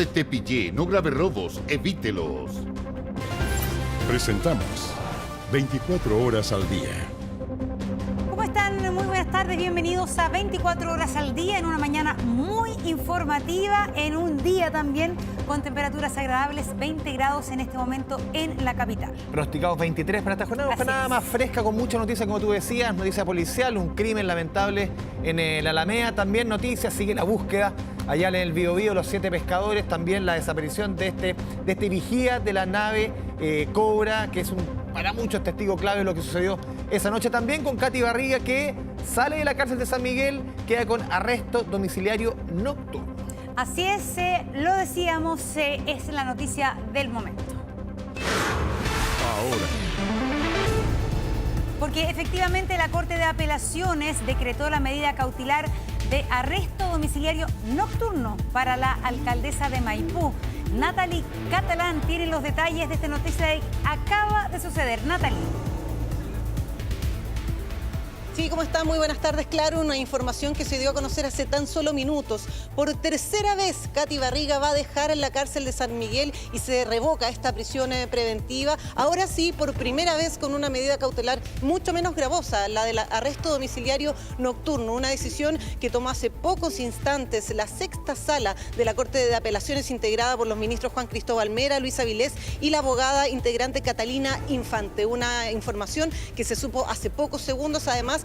de Tepillé, no grave robos, evítelos. Presentamos 24 horas al día. ¿Cómo están? Muy buenas tardes, bienvenidos a 24 horas al día, en una mañana muy informativa, en un día también con temperaturas agradables, 20 grados en este momento en la capital. Pronosticados 23 para esta jornada, una jornada más fresca, con mucha noticia, como tú decías, noticia policial, un crimen lamentable en el Alameda, también noticias, sigue la búsqueda allá en el Biobío, los 7 pescadores, también la desaparición de este vigía de la nave Cobra, que es para muchos testigo clave de lo que sucedió esa noche. También con Katy Barriga, que sale de la cárcel de San Miguel, queda con arresto domiciliario nocturno. Así es, lo decíamos, es la noticia del momento. Ahora, Porque efectivamente la Corte de Apelaciones decretó la medida cautelar de arresto domiciliario nocturno para la alcaldesa de Maipú. Natalie Catalán tiene los detalles de esta noticia que acaba de suceder. Natalie. Sí, ¿cómo está? Muy buenas tardes. Claro, una información que se dio a conocer hace tan solo minutos. Por tercera vez, Katy Barriga va a dejar en la cárcel de San Miguel y se revoca esta prisión preventiva. Ahora sí, por primera vez con una medida cautelar mucho menos gravosa, la del arresto domiciliario nocturno. Una decisión que tomó hace pocos instantes la sexta sala de la Corte de Apelaciones, integrada por los ministros Juan Cristóbal Mera, Luis Avilés y la abogada integrante Catalina Infante. Una información que se supo hace pocos segundos, además,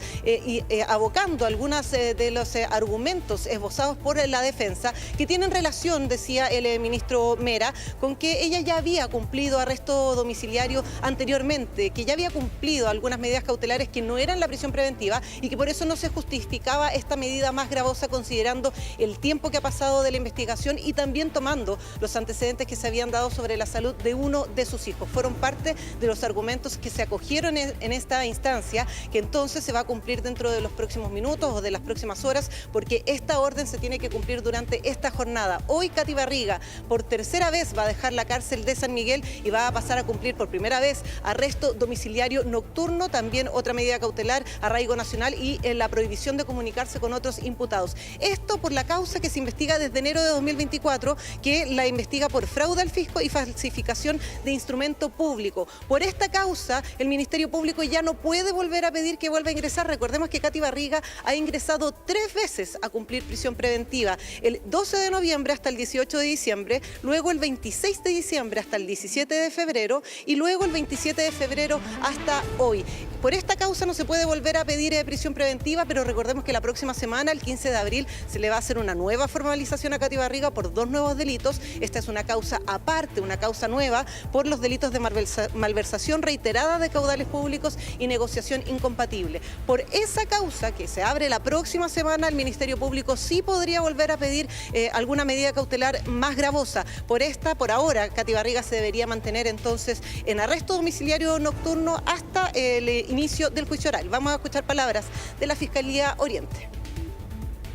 abocando algunos de los argumentos esbozados por la defensa, que tienen relación, decía el ministro Mera, con que ella ya había cumplido arresto domiciliario anteriormente, que ya había cumplido algunas medidas cautelares que no eran la prisión preventiva y que por eso no se justificaba esta medida más gravosa, considerando el tiempo que ha pasado de la investigación y también tomando los antecedentes que se habían dado sobre la salud de uno de sus hijos. Fueron parte de los argumentos que se acogieron en esta instancia, que entonces se va a cumplir dentro de los próximos minutos o de las próximas horas, porque esta orden se tiene que cumplir durante esta jornada. Hoy Katy Barriga por tercera vez va a dejar la cárcel de San Miguel y va a pasar a cumplir por primera vez arresto domiciliario nocturno, también otra medida cautelar, arraigo nacional y la prohibición de comunicarse con otros imputados. Esto por la causa que se investiga desde enero de 2024, que la investiga por fraude al fisco y falsificación de instrumento público. Por esta causa, el Ministerio Público ya no puede volver a pedir que vuelva a ingresar. Recordemos que Katy Barriga ha ingresado 3 veces a cumplir prisión preventiva, el 12 de noviembre hasta el 18 de diciembre, luego el 26 de diciembre hasta el 17 de febrero y luego el 27 de febrero hasta hoy. Por esta causa no se puede volver a pedir prisión preventiva, pero recordemos que la próxima semana, el 15 de abril, se le va a hacer una nueva formalización a Katy Barriga por 2 nuevos delitos. Esta es una causa aparte, una causa nueva por los delitos de malversación reiterada de caudales públicos y negociación incompatible. Por esa causa, que se abre la próxima semana, el Ministerio Público sí podría volver a pedir alguna medida cautelar más gravosa. Por ahora, Katy Barriga se debería mantener entonces en arresto domiciliario nocturno hasta el inicio del juicio oral. Vamos a escuchar palabras de la Fiscalía Oriente.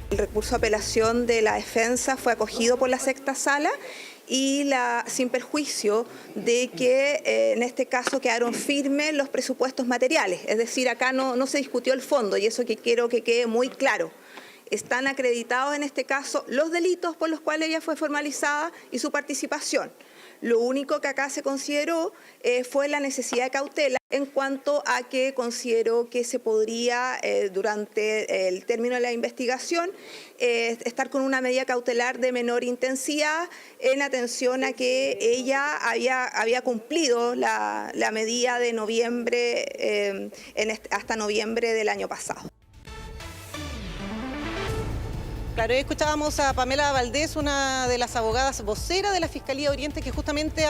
El recurso de apelación de la defensa fue acogido por la sexta sala y sin perjuicio de que en este caso quedaron firmes los presupuestos materiales. Es decir, acá no se discutió el fondo y eso que quiero que quede muy claro. Están acreditados en este caso los delitos por los cuales ella fue formalizada y su participación. Lo único que acá se consideró fue la necesidad de cautela en cuanto a que consideró que se podría, durante el término de la investigación, estar con una medida cautelar de menor intensidad en atención a que ella había cumplido la medida de noviembre, hasta noviembre del año pasado. Claro, escuchábamos a Pamela Valdés, una de las abogadas voceras de la Fiscalía Oriente, que justamente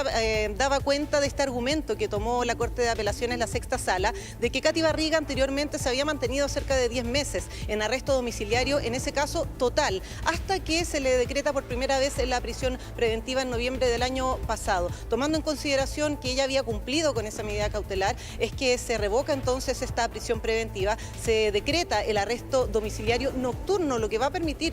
daba cuenta de este argumento que tomó la Corte de Apelaciones, la sexta sala, de que Katy Barriga anteriormente se había mantenido cerca de 10 meses en arresto domiciliario, en ese caso total, hasta que se le decreta por primera vez en la prisión preventiva en noviembre del año pasado. Tomando en consideración que ella había cumplido con esa medida cautelar, es que se revoca entonces esta prisión preventiva, se decreta el arresto domiciliario nocturno, lo que va a permitir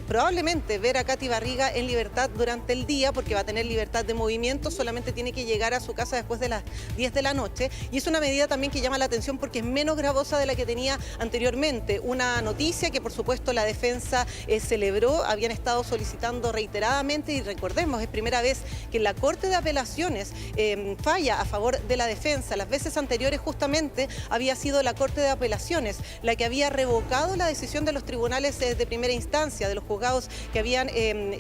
probablemente ver a Katy Barriga en libertad durante el día, porque va a tener libertad de movimiento, solamente tiene que llegar a su casa después de las 10 de la noche. Y es una medida también que llama la atención porque es menos gravosa de la que tenía anteriormente. Una noticia que por supuesto la defensa celebró, habían estado solicitando reiteradamente, y recordemos, es primera vez que la Corte de Apelaciones falla a favor de la defensa. Las veces anteriores justamente había sido la Corte de Apelaciones la que había revocado la decisión de los tribunales de primera instancia, de los juzgados que habían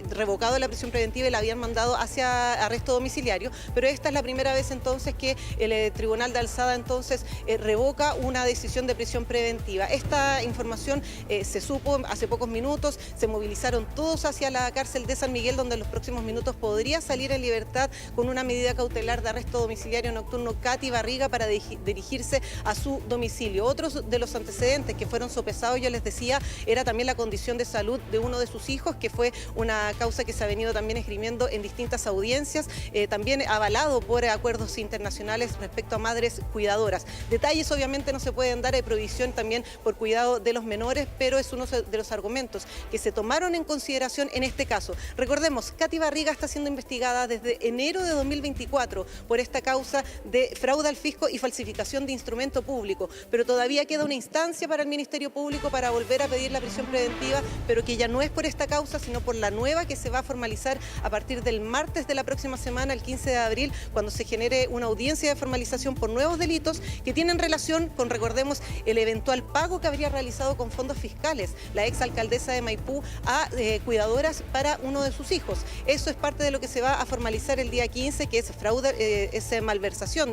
revocado la prisión preventiva y la habían mandado hacia arresto domiciliario, pero esta es la primera vez entonces que el Tribunal de Alzada entonces revoca una decisión de prisión preventiva. Esta información se supo hace pocos minutos, se movilizaron todos hacia la cárcel de San Miguel, donde en los próximos minutos podría salir en libertad con una medida cautelar de arresto domiciliario nocturno Katy Barriga para dirigirse a su domicilio. Otros de los antecedentes que fueron sopesados, yo les decía, era también la condición de salud de uno de sus hijos, que fue una causa que se ha venido también esgrimiendo en distintas audiencias, también avalado por acuerdos internacionales respecto a madres cuidadoras. Detalles obviamente no se pueden dar, hay prohibición también por cuidado de los menores, pero es uno de los argumentos que se tomaron en consideración en este caso. Recordemos, Katy Barriga está siendo investigada desde enero de 2024 por esta causa de fraude al fisco y falsificación de instrumento público, pero todavía queda una instancia para el Ministerio Público para volver a pedir la prisión preventiva, pero que ya no es por esta causa, sino por la nueva que se va a formalizar a partir del martes de la próxima semana, el 15 de abril, cuando se genere una audiencia de formalización por nuevos delitos que tienen relación con, recordemos, el eventual pago que habría realizado con fondos fiscales la exalcaldesa de Maipú a cuidadoras para uno de sus hijos. Eso es parte de lo que se va a formalizar el día 15, que es fraude, es malversación,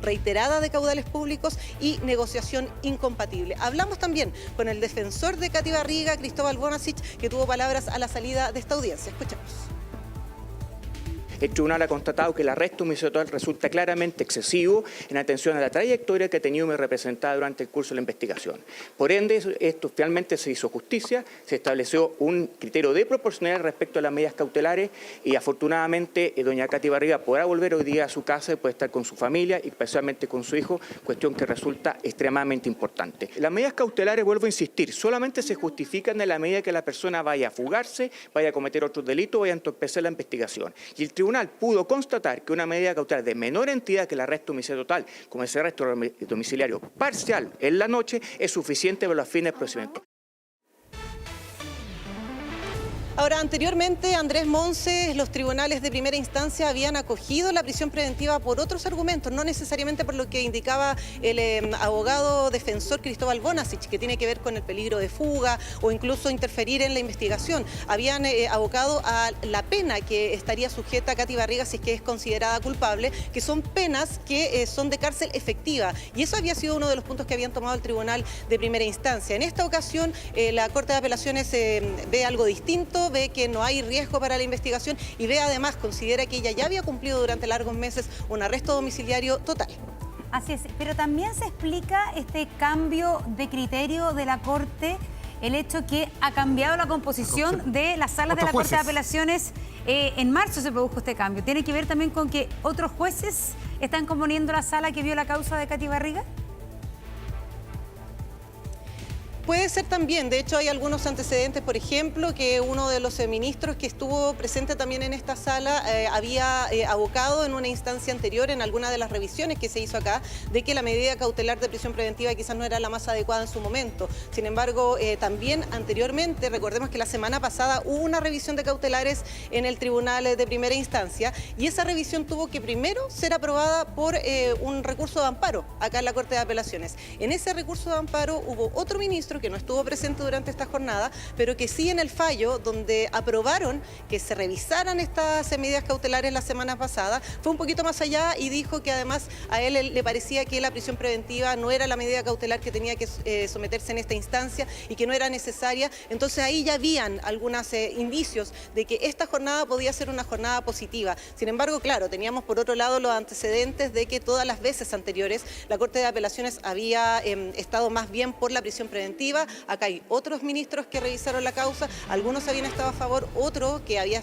reiterada de caudales públicos y negociación incompatible. Hablamos también con el defensor de Katy Barriga, Cristóbal Bonasich, que tuvo palabras a la salida de esta audiencia. Escuchamos. El tribunal ha constatado que el arresto domiciliario resulta claramente excesivo en atención a la trayectoria que ha tenido mi representada durante el curso de la investigación. Por ende, esto finalmente se hizo justicia, se estableció un criterio de proporcionalidad respecto a las medidas cautelares y afortunadamente doña Katy Barriga podrá volver hoy día a su casa y puede estar con su familia y especialmente con su hijo, cuestión que resulta extremadamente importante. Las medidas cautelares, vuelvo a insistir, solamente se justifican en la medida que la persona vaya a fugarse, vaya a cometer otros delitos, vaya a entorpecer la investigación. Y el tribunal pudo constatar que una medida cautelar de menor entidad que el arresto domiciliario total, como ese arresto domiciliario parcial en la noche, es suficiente para los fines del procedimiento. Ahora, anteriormente, Andrés Monse, los tribunales de primera instancia habían acogido la prisión preventiva por otros argumentos, no necesariamente por lo que indicaba el abogado defensor Cristóbal Bonasich, que tiene que ver con el peligro de fuga o incluso interferir en la investigación. Habían abocado a la pena que estaría sujeta Katy Barriga si es que es considerada culpable, que son penas que son de cárcel efectiva. Y eso había sido uno de los puntos que habían tomado el tribunal de primera instancia. En esta ocasión, la Corte de Apelaciones ve algo distinto, ve que no hay riesgo para la investigación y ve además, considera que ella ya había cumplido durante largos meses un arresto domiciliario total. Así es, pero también se explica este cambio de criterio de la Corte, el hecho que ha cambiado la composición de las salas de la Corte de Apelaciones. En marzo se produjo este cambio. ¿Tiene que ver también con que otros jueces están componiendo la sala que vio la causa de Katy Barriga? Puede ser también, de hecho hay algunos antecedentes, por ejemplo, que uno de los ministros que estuvo presente también en esta sala había abocado en una instancia anterior, en alguna de las revisiones que se hizo acá, de que la medida cautelar de prisión preventiva quizás no era la más adecuada en su momento. Sin embargo, también anteriormente, recordemos que la semana pasada hubo una revisión de cautelares en el tribunal de primera instancia y esa revisión tuvo que primero ser aprobada por un recurso de amparo acá en la Corte de Apelaciones. En ese recurso de amparo hubo otro ministro que no estuvo presente durante esta jornada, pero que sí en el fallo donde aprobaron que se revisaran estas medidas cautelares la semana pasada, fue un poquito más allá y dijo que además a él le parecía que la prisión preventiva no era la medida cautelar que tenía que someterse en esta instancia y que no era necesaria. Entonces ahí ya habían algunos indicios de que esta jornada podía ser una jornada positiva. Sin embargo, claro, teníamos por otro lado los antecedentes de que todas las veces anteriores la Corte de Apelaciones había estado más bien por la prisión preventiva, preventiva. Acá hay otros ministros que revisaron la causa, algunos habían estado a favor, otro que había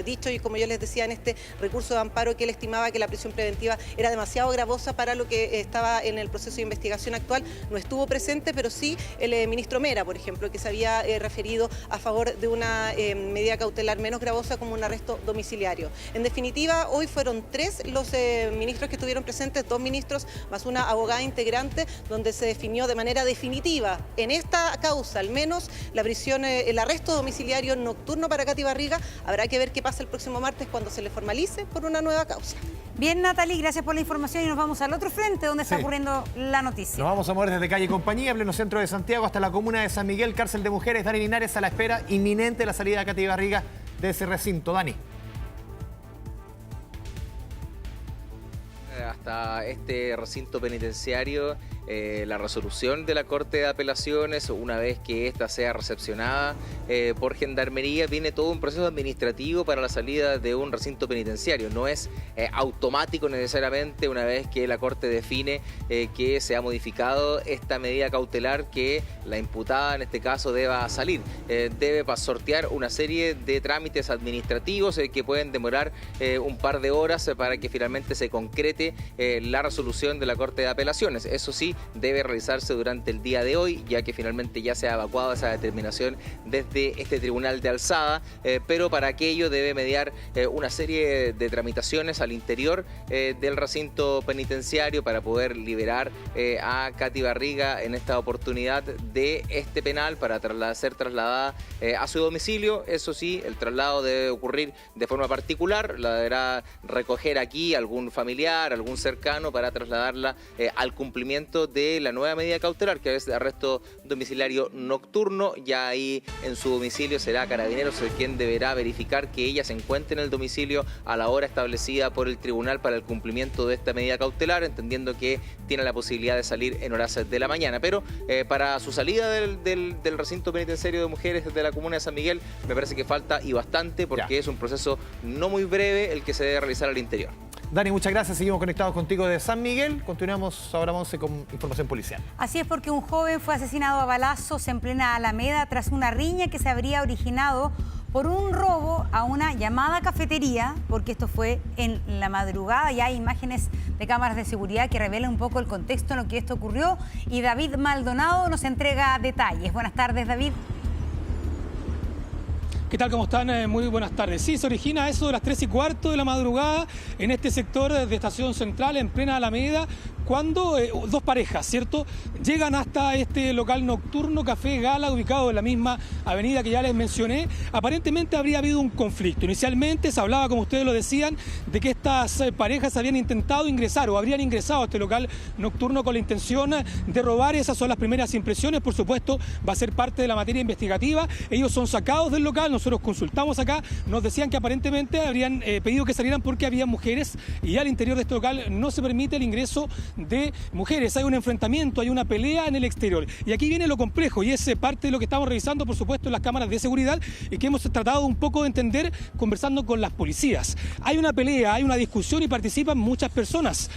dicho, y como yo les decía en este recurso de amparo, que él estimaba que la prisión preventiva era demasiado gravosa para lo que estaba en el proceso de investigación actual, no estuvo presente, pero sí el ministro Mera, por ejemplo, que se había referido a favor de una medida cautelar menos gravosa como un arresto domiciliario. En definitiva, hoy fueron 3 los ministros que estuvieron presentes, 2 ministros más una abogada integrante, donde se definió de manera definitiva en esta causa, al menos la prisión, el arresto domiciliario nocturno para Katy Barriga. Habrá que ver qué pasa el próximo martes cuando se le formalice por una nueva causa. Bien, Natalie, gracias por la información y nos vamos al otro frente donde está ocurriendo la noticia. Nos vamos a mover desde Calle Compañía, pleno centro de Santiago, hasta la comuna de San Miguel, cárcel de mujeres. Dani Linares a la espera inminente de la salida de Katy Barriga de ese recinto. Dani. Hasta este recinto penitenciario, la resolución de la Corte de Apelaciones, una vez que ésta sea recepcionada por Gendarmería, viene todo un proceso administrativo para la salida de un recinto penitenciario. No es automático necesariamente una vez que la Corte define que se ha modificado esta medida cautelar, que la imputada en este caso deba salir. Debe sortear una serie de trámites administrativos que pueden demorar un par de horas para que finalmente se concrete la resolución de la Corte de Apelaciones. Eso sí, debe realizarse durante el día de hoy, ya que finalmente ya se ha evacuado esa determinación desde este tribunal de alzada, pero para aquello debe mediar una serie de tramitaciones al interior del recinto penitenciario para poder liberar a Katy Barriga en esta oportunidad de este penal para ser trasladada a su domicilio. Eso sí, el traslado debe ocurrir de forma particular, la deberá recoger aquí algún familiar, algún cercano, para trasladarla al cumplimiento de la nueva medida cautelar, que es de arresto domiciliario nocturno. Ya ahí en su domicilio será Carabineros el quien deberá verificar que ella se encuentre en el domicilio a la hora establecida por el tribunal para el cumplimiento de esta medida cautelar, entendiendo que tiene la posibilidad de salir en horas de la mañana. Pero para su salida del recinto penitenciario de mujeres de la comuna de San Miguel, me parece que falta y bastante, porque es un proceso no muy breve el que se debe realizar al interior. Dani, muchas gracias. Seguimos conectados contigo de San Miguel. Continuamos ahora, Monse, con información policial. Así es, porque un joven fue asesinado a balazos en plena Alameda tras una riña que se habría originado por un robo a una llamada cafetería, porque esto fue en la madrugada. Ya hay imágenes de cámaras de seguridad que revelan un poco el contexto en lo que esto ocurrió, y David Maldonado nos entrega detalles. Buenas tardes, David. ¿Qué tal? ¿Cómo están? Muy buenas tardes. Sí, se origina eso de las 3:15 de la madrugada en este sector de Estación Central, en plena Alameda, cuando 2 parejas, ¿cierto?, llegan hasta este local nocturno Café Gala, ubicado en la misma avenida que ya les mencioné. Aparentemente habría habido un conflicto. Inicialmente se hablaba, como ustedes lo decían, de que estas parejas habían intentado ingresar o habrían ingresado a este local nocturno con la intención de robar. Esas son las primeras impresiones. Por supuesto, va a ser parte de la materia investigativa. Ellos son sacados del local. Nosotros consultamos acá, nos decían que aparentemente habrían pedido que salieran porque había mujeres, y al interior de este local no se permite el ingreso de mujeres. Hay un enfrentamiento, hay una pelea en el exterior. Y aquí viene lo complejo, y es parte de lo que estamos revisando, por supuesto, en las cámaras de seguridad, y que hemos tratado un poco de entender conversando con las policías. Hay una pelea, hay una discusión y participan muchas personas.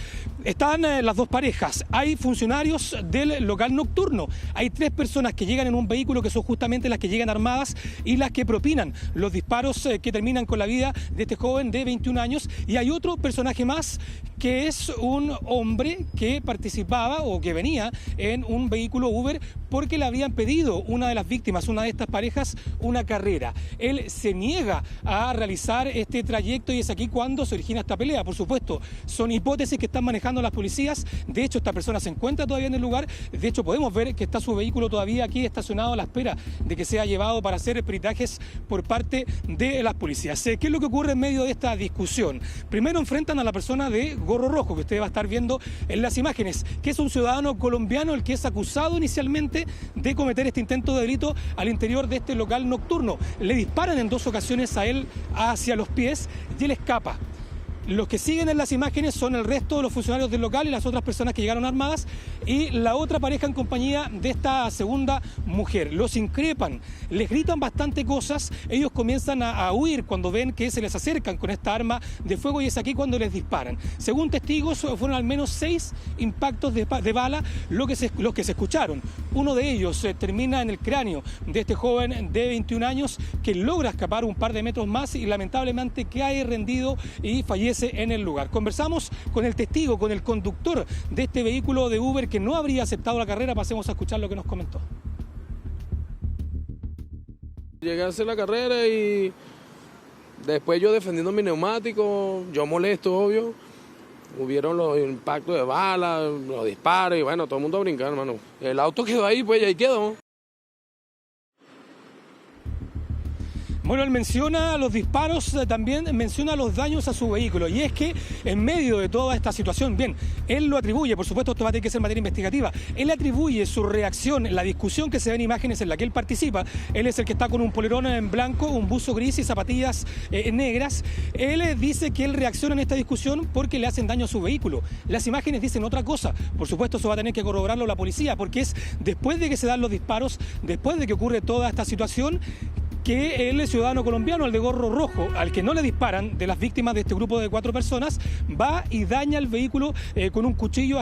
Están las 2 parejas, hay funcionarios del local nocturno, hay 3 personas que llegan en un vehículo, que son justamente las que llegan armadas y las que propinan los disparos que terminan con la vida de este joven de 21 años. Y hay otro personaje más, que es un hombre que participaba o que venía en un vehículo Uber porque le habían pedido una de las víctimas, una de estas parejas, una carrera. Él se niega a realizar este trayecto, y es aquí cuando se origina esta pelea. Por supuesto, son hipótesis que están manejando las policías. De hecho, esta persona se encuentra todavía en el lugar. De hecho, podemos ver que está su vehículo todavía aquí estacionado a la espera de que sea llevado para hacer peritajes por parte de las policías. ¿Qué es lo que ocurre en medio de esta discusión? Primero enfrentan a la persona de gorro rojo, que usted va a estar viendo en las imágenes, que es un ciudadano colombiano el que es acusado inicialmente de cometer este intento de delito al interior de este local nocturno. Le disparan en 2 ocasiones a él hacia los pies y él escapa. Los que siguen en las imágenes son el resto de los funcionarios del local y las otras personas que llegaron armadas y la otra pareja en compañía de esta segunda mujer. Los increpan, les gritan bastante cosas, ellos comienzan a huir cuando ven que se les acercan con esta arma de fuego y es aquí cuando les disparan. Según testigos, fueron al menos 6 impactos de bala los que se escucharon. Uno de ellos termina en el cráneo de este joven de 21 años que logra escapar un par de metros más y lamentablemente cae rendido y fallece en el lugar. Conversamos con el testigo, con el conductor de este vehículo de Uber que no habría aceptado la carrera. Pasemos a escuchar lo que nos comentó. Llegué a hacer la carrera y después yo defendiendo mi neumático, yo molesto, obvio. Hubieron los impactos de balas, los disparos y bueno, todo el mundo a brincar, hermano. El auto quedó ahí, pues y ahí quedó. Bueno, él menciona los disparos, también menciona los daños a su vehículo. Y es que en medio de toda esta situación, bien, él lo atribuye, por supuesto esto va a tener que ser materia investigativa, él atribuye su reacción, la discusión que se ve en imágenes en la que él participa, él es el que está con un polerón en blanco, un buzo gris y zapatillas negras. Él dice que él reacciona en esta discusión porque le hacen daño a su vehículo. Las imágenes dicen otra cosa. Por supuesto eso va a tener que corroborarlo la policía porque es después de que se dan los disparos, después de que ocurre toda esta situación, que el ciudadano colombiano, el de gorro rojo, al que no le disparan, de las víctimas de este grupo de 4 personas, va y daña el vehículo con un cuchillo,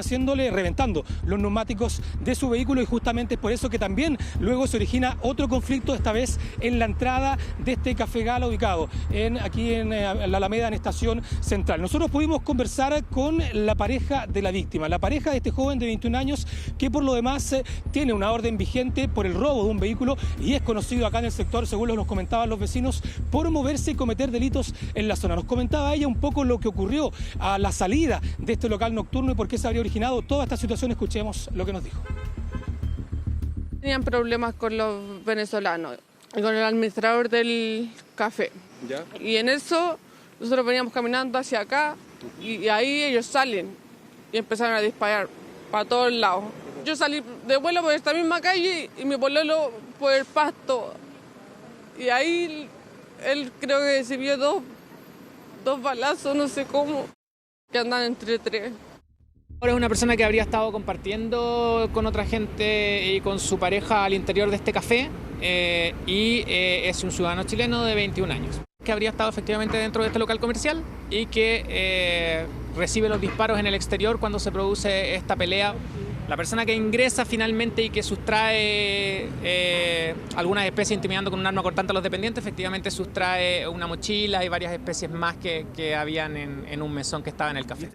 reventando los neumáticos de su vehículo y justamente es por eso que también luego se origina otro conflicto, esta vez en la entrada de este Café Gala ubicado aquí en la Alameda, en Estación Central. Nosotros pudimos conversar con la pareja de la víctima, la pareja de este joven de 21 años que por lo demás tiene una orden vigente por el robo de un vehículo y es conocido acá en el sector, según nos comentaban los vecinos, por moverse y cometer delitos en la zona. Nos comentaba ella un poco lo que ocurrió a la salida de este local nocturno y por qué se habría originado toda esta situación. Escuchemos lo que nos dijo. Tenían problemas con los venezolanos y con el administrador del café. ¿Ya? Y en eso nosotros veníamos caminando hacia acá y ahí ellos salen y empezaron a disparar para todos lados. Yo salí de vuelo por esta misma calle y mi pololo por el pasto. Y ahí él creo que recibió dos balazos, no sé cómo, que andan entre 3. Ahora es una persona que habría estado compartiendo con otra gente y con su pareja al interior de este café y es un ciudadano chileno de 21 años. Que habría estado efectivamente dentro de este local comercial y que recibe los disparos en el exterior cuando se produce esta pelea. La persona que ingresa finalmente y que sustrae algunas especies intimidando con un arma cortante a los dependientes, efectivamente sustrae una mochila y varias especies más que habían en un mesón que estaba en el café.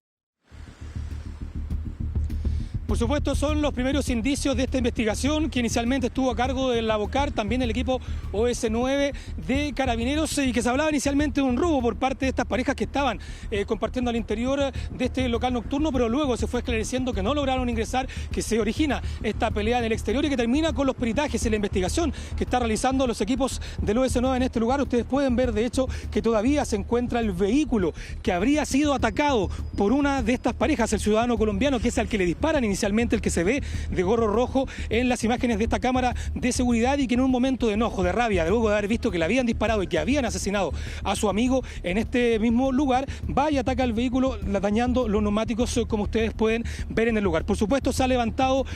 Por supuesto, son los primeros indicios de esta investigación que inicialmente estuvo a cargo del ABOCAR, también el equipo OS9 de Carabineros y que se hablaba inicialmente de un robo por parte de estas parejas que estaban compartiendo al interior de este local nocturno, pero luego se fue esclareciendo que no lograron ingresar, que se origina esta pelea en el exterior y que termina con los peritajes y la investigación que está realizando los equipos del OS9 en este lugar. Ustedes pueden ver, de hecho, que todavía se encuentra el vehículo que habría sido atacado por una de estas parejas, el ciudadano colombiano, que es al que le disparan inicialmente, el que se ve de gorro rojo en las imágenes de esta cámara de seguridad y que en un momento de enojo, de rabia, luego de haber visto que le habían disparado y que habían asesinado a su amigo en este mismo lugar, va y ataca el vehículo dañando los neumáticos como ustedes pueden ver en el lugar. Por supuesto se ha levantado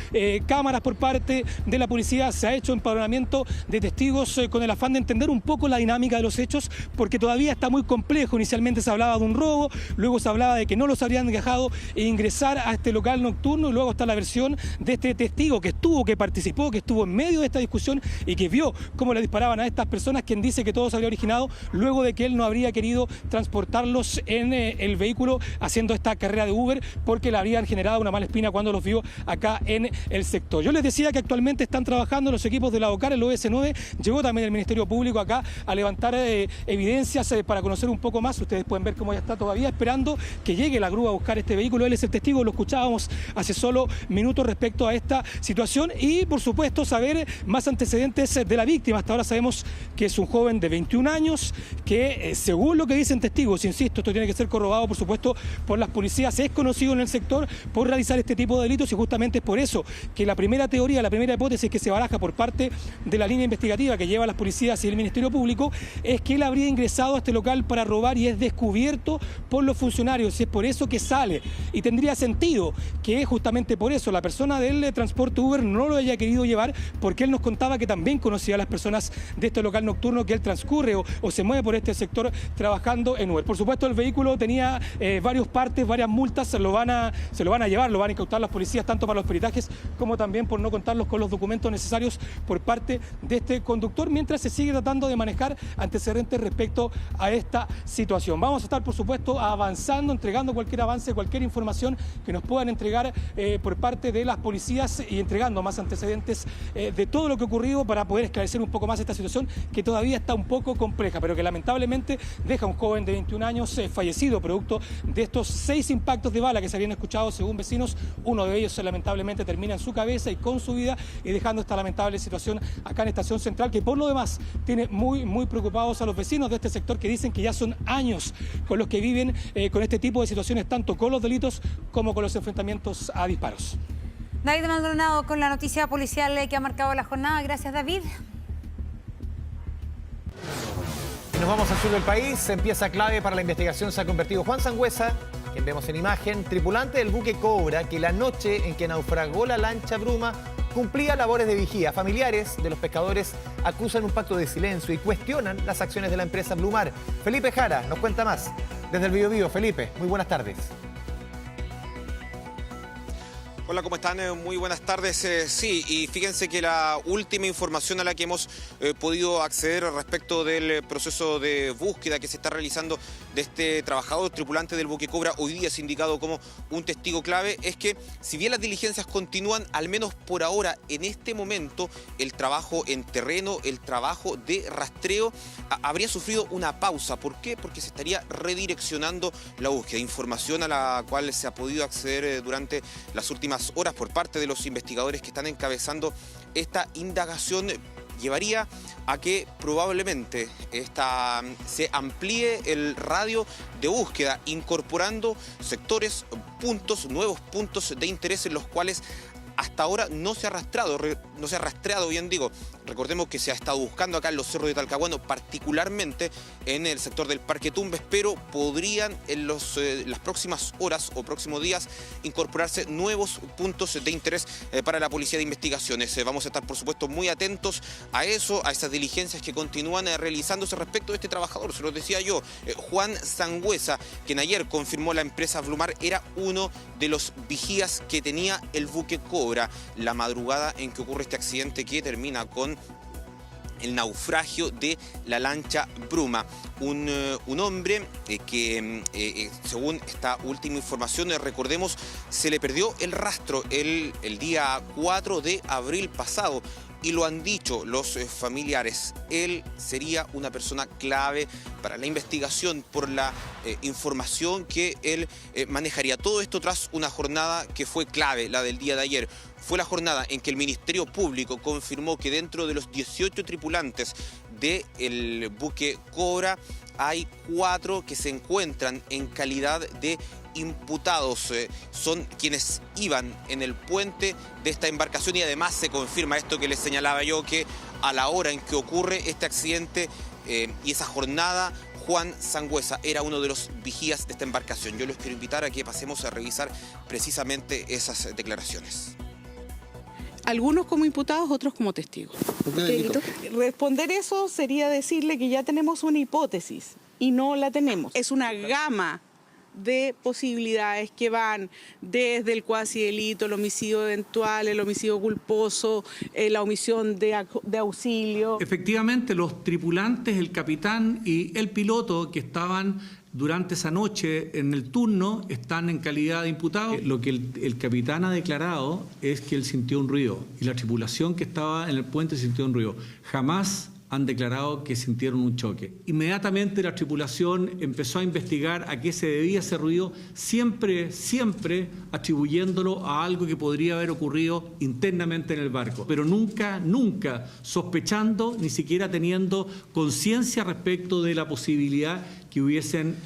cámaras por parte de la policía, se ha hecho empadronamiento de testigos con el afán de entender un poco la dinámica de los hechos porque todavía está muy complejo. Inicialmente se hablaba de un robo, luego se hablaba de que no los habrían dejado ingresar a este local nocturno y luego está la versión de este testigo que participó, que estuvo en medio de esta discusión y que vio cómo le disparaban a estas personas, quien dice que todo se habría originado luego de que él no habría querido transportarlos en el vehículo haciendo esta carrera de Uber porque le habrían generado una mala espina cuando los vio acá en el sector. Yo les decía que actualmente están trabajando los equipos de la ABOCAR, el OS9, llegó también el Ministerio Público acá a levantar evidencias para conocer un poco más. Ustedes pueden ver cómo ya está todavía esperando que llegue la grúa a buscar este vehículo. Él es el testigo, lo escuchábamos hace solo solo minutos respecto a esta situación y, por supuesto, saber más antecedentes de la víctima. Hasta ahora sabemos que es un joven de 21 años que, según lo que dicen testigos, insisto, esto tiene que ser corroborado, por supuesto, por las policías, es conocido en el sector por realizar este tipo de delitos y justamente es por eso que la primera teoría, la primera hipótesis que se baraja por parte de la línea investigativa que lleva las policías y el Ministerio Público es que él habría ingresado a este local para robar y es descubierto por los funcionarios y es por eso que sale. Y tendría sentido que justamente por eso la persona del transporte Uber no lo haya querido llevar, porque él nos contaba que también conocía a las personas de este local nocturno que él transcurre o se mueve por este sector trabajando en Uber. Por supuesto, el vehículo tenía varias partes, varias multas, se lo van a llevar, lo van a incautar las policías tanto para los peritajes como también por no contarlos con los documentos necesarios por parte de este conductor, mientras se sigue tratando de manejar antecedentes respecto a esta situación. Vamos a estar, por supuesto, avanzando, entregando cualquier avance, cualquier información que nos puedan entregar por parte de las policías y entregando más antecedentes de todo lo que ha ocurrido para poder esclarecer un poco más esta situación que todavía está un poco compleja, pero que lamentablemente deja a un joven de 21 años fallecido producto de estos 6 impactos de bala que se habían escuchado según vecinos. Uno de ellos lamentablemente termina en su cabeza y con su vida y dejando esta lamentable situación acá en Estación Central, que por lo demás tiene muy preocupados a los vecinos de este sector que dicen que ya son años con los que viven con este tipo de situaciones, tanto con los delitos como con los enfrentamientos a disparos. David Maldonado con la noticia policial que ha marcado la jornada. Gracias, David. Nos vamos al sur del país. Empieza clave para la investigación. Se ha convertido Juan Sangüesa, quien vemos en imagen, tripulante del buque Cobra, que la noche en que naufragó la lancha Bruma cumplía labores de vigía. Familiares de los pescadores acusan un pacto de silencio y cuestionan las acciones de la empresa Blumar. Felipe Jara nos cuenta más desde el Biobío. Felipe, muy buenas tardes. Hola, ¿cómo están? Muy buenas tardes. Sí, y fíjense que la última información a la que hemos podido acceder respecto del proceso de búsqueda que se está realizando de este trabajador tripulante del buque Cobra, hoy día es indicado como un testigo clave, es que si bien las diligencias continúan, al menos por ahora, en este momento, el trabajo en terreno, el trabajo de rastreo, habría sufrido una pausa. ¿Por qué? Porque se estaría redireccionando la búsqueda. Información a la cual se ha podido acceder durante las últimas horas por parte de los investigadores que están encabezando esta indagación llevaría a que probablemente se amplíe el radio de búsqueda, incorporando sectores, nuevos puntos de interés en los cuales hasta ahora no se ha rastreado, bien digo. Recordemos que se ha estado buscando acá en los cerros de Talcahuano, particularmente en el sector del Parque Tumbes, pero podrían en las próximas horas o próximos días incorporarse nuevos puntos de interés para la Policía de Investigaciones. Vamos a estar, por supuesto, muy atentos a eso, a esas diligencias que continúan realizándose respecto de este trabajador. Se lo decía yo, Juan Sangüesa, quien ayer confirmó la empresa Blumar, era uno de los vigías que tenía el buque Cobra la madrugada en que ocurre este accidente que termina con el naufragio de la lancha Bruma. Un hombre que, según esta última información, recordemos, se le perdió el rastro el día 4 de abril pasado. Y lo han dicho los familiares, él sería una persona clave para la investigación por la información que él manejaría. Todo esto tras una jornada que fue clave, la del día de ayer. Fue la jornada en que el Ministerio Público confirmó que dentro de los 18 tripulantes del buque Cobra hay 4 que se encuentran en calidad de imputados. Son quienes iban en el puente de esta embarcación y además se confirma esto que les señalaba yo, que a la hora en que ocurre este accidente y esa jornada, Juan Sangüesa era uno de los vigías de esta embarcación. Yo los quiero invitar a que pasemos a revisar precisamente esas declaraciones. Algunos como imputados, otros como testigos. Responder eso sería decirle que ya tenemos una hipótesis y no la tenemos. Es una gama de posibilidades que van desde el cuasi delito, el homicidio eventual, el homicidio culposo, la omisión de auxilio. Efectivamente, los tripulantes, el capitán y el piloto que estaban durante esa noche en el turno están en calidad de imputados. Lo que el capitán ha declarado es que él sintió un ruido y la tripulación que estaba en el puente sintió un ruido. Jamás han declarado que sintieron un choque. Inmediatamente la tripulación empezó a investigar a qué se debía ese ruido, siempre atribuyéndolo a algo que podría haber ocurrido internamente en el barco, pero nunca sospechando, ni siquiera teniendo conciencia respecto de la posibilidad que hubiesen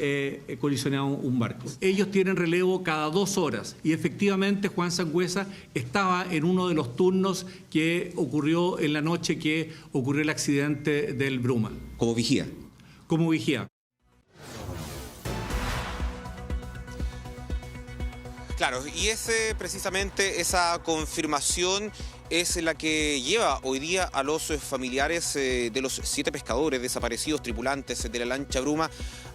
colisionado un barco. Ellos tienen relevo cada 2 horas y efectivamente Juan Sangüesa estaba en uno de los turnos que ocurrió en la noche que ocurrió el accidente del Bruma. ¿Como vigía? Como vigía. Claro, y precisamente esa confirmación es la que lleva hoy día a los familiares de los 7 pescadores desaparecidos, tripulantes de la lancha Bruma,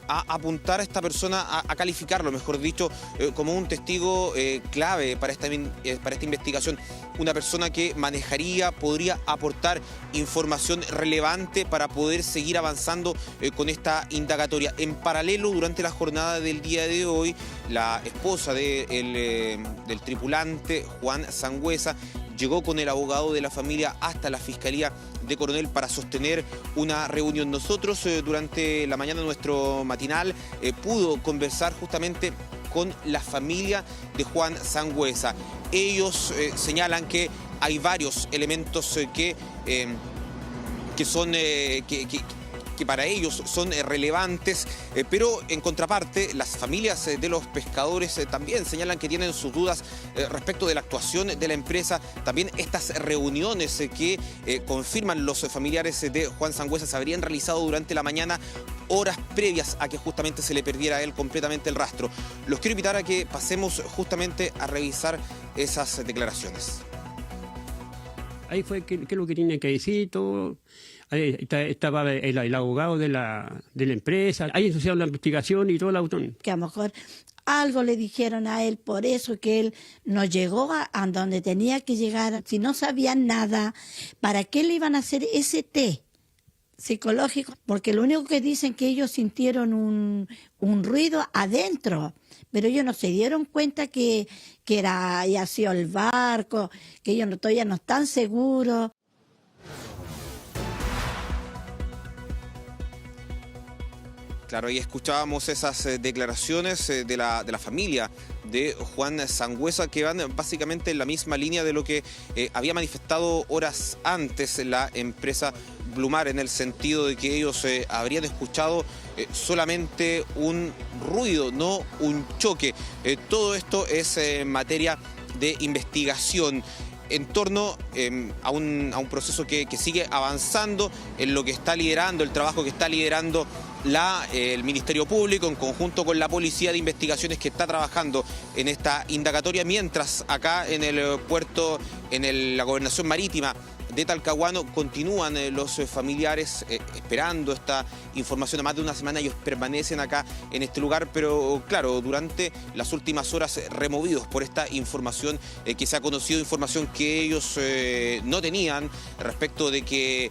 a apuntar a esta persona, a calificarlo, mejor dicho, como un testigo clave para esta investigación. Una persona que podría aportar información relevante para poder seguir avanzando con esta indagatoria. En paralelo, durante la jornada del día de hoy, la esposa del tripulante, Juan Sangüesa, llegó con el abogado de la familia hasta la Fiscalía de Coronel para sostener una reunión. Nosotros durante la mañana nuestro matinal pudo conversar justamente con la familia de Juan Sangüesa. Ellos señalan que hay varios elementos que para ellos son relevantes, pero en contraparte las familias de los pescadores también señalan que tienen sus dudas respecto de la actuación de la empresa. También estas reuniones que confirman los familiares de Juan Sangüesa se habrían realizado durante la mañana, horas previas a que justamente se le perdiera a él completamente el rastro. Los quiero invitar a que pasemos justamente a revisar esas declaraciones. Ahí fue qué es lo que tiene que decir, todo. Ahí estaba el abogado de la empresa, ahí asociado la investigación y todo el autónomo. Que a lo mejor algo le dijeron a él, por eso que él no llegó a donde tenía que llegar. Si no sabían nada, ¿para qué le iban a hacer ese test psicológico? Porque lo único que dicen que ellos sintieron un ruido adentro, pero ellos no se dieron cuenta que ya sido el barco, que ellos todavía no están seguros. Claro, y escuchábamos esas declaraciones de la familia de Juan Sangüesa, que van básicamente en la misma línea de lo que había manifestado horas antes la empresa Blumar, en el sentido de que ellos habrían escuchado solamente un ruido, no un choque. Todo esto es materia de investigación en torno a un proceso que sigue avanzando, en lo que está liderando, el trabajo que está liderando el Ministerio Público en conjunto con la Policía de Investigaciones, que está trabajando en esta indagatoria, mientras acá en el puerto, la Gobernación Marítima de Talcahuano, continúan los familiares esperando esta información. A más de una semana ellos permanecen acá en este lugar, pero claro, durante las últimas horas removidos por esta información que se ha conocido, información que ellos no tenían respecto de que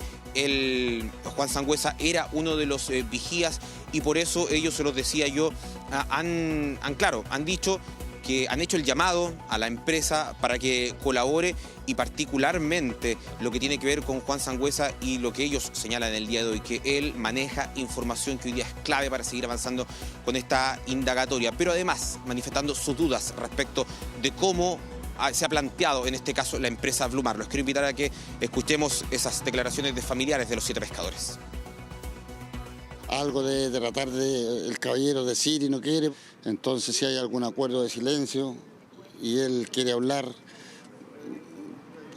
Juan Sangüesa era uno de los vigías, y por eso ellos, se los decía yo, han dicho que han hecho el llamado a la empresa para que colabore, y particularmente lo que tiene que ver con Juan Sangüesa y lo que ellos señalan el día de hoy, que él maneja información que hoy día es clave para seguir avanzando con esta indagatoria, pero además manifestando sus dudas respecto de cómo se ha planteado en este caso la empresa Blumar. Los quiero invitar a que escuchemos esas declaraciones de familiares de los 7 pescadores. Algo de tratar de el caballero decir y no quiere, entonces si hay algún acuerdo de silencio y él quiere hablar,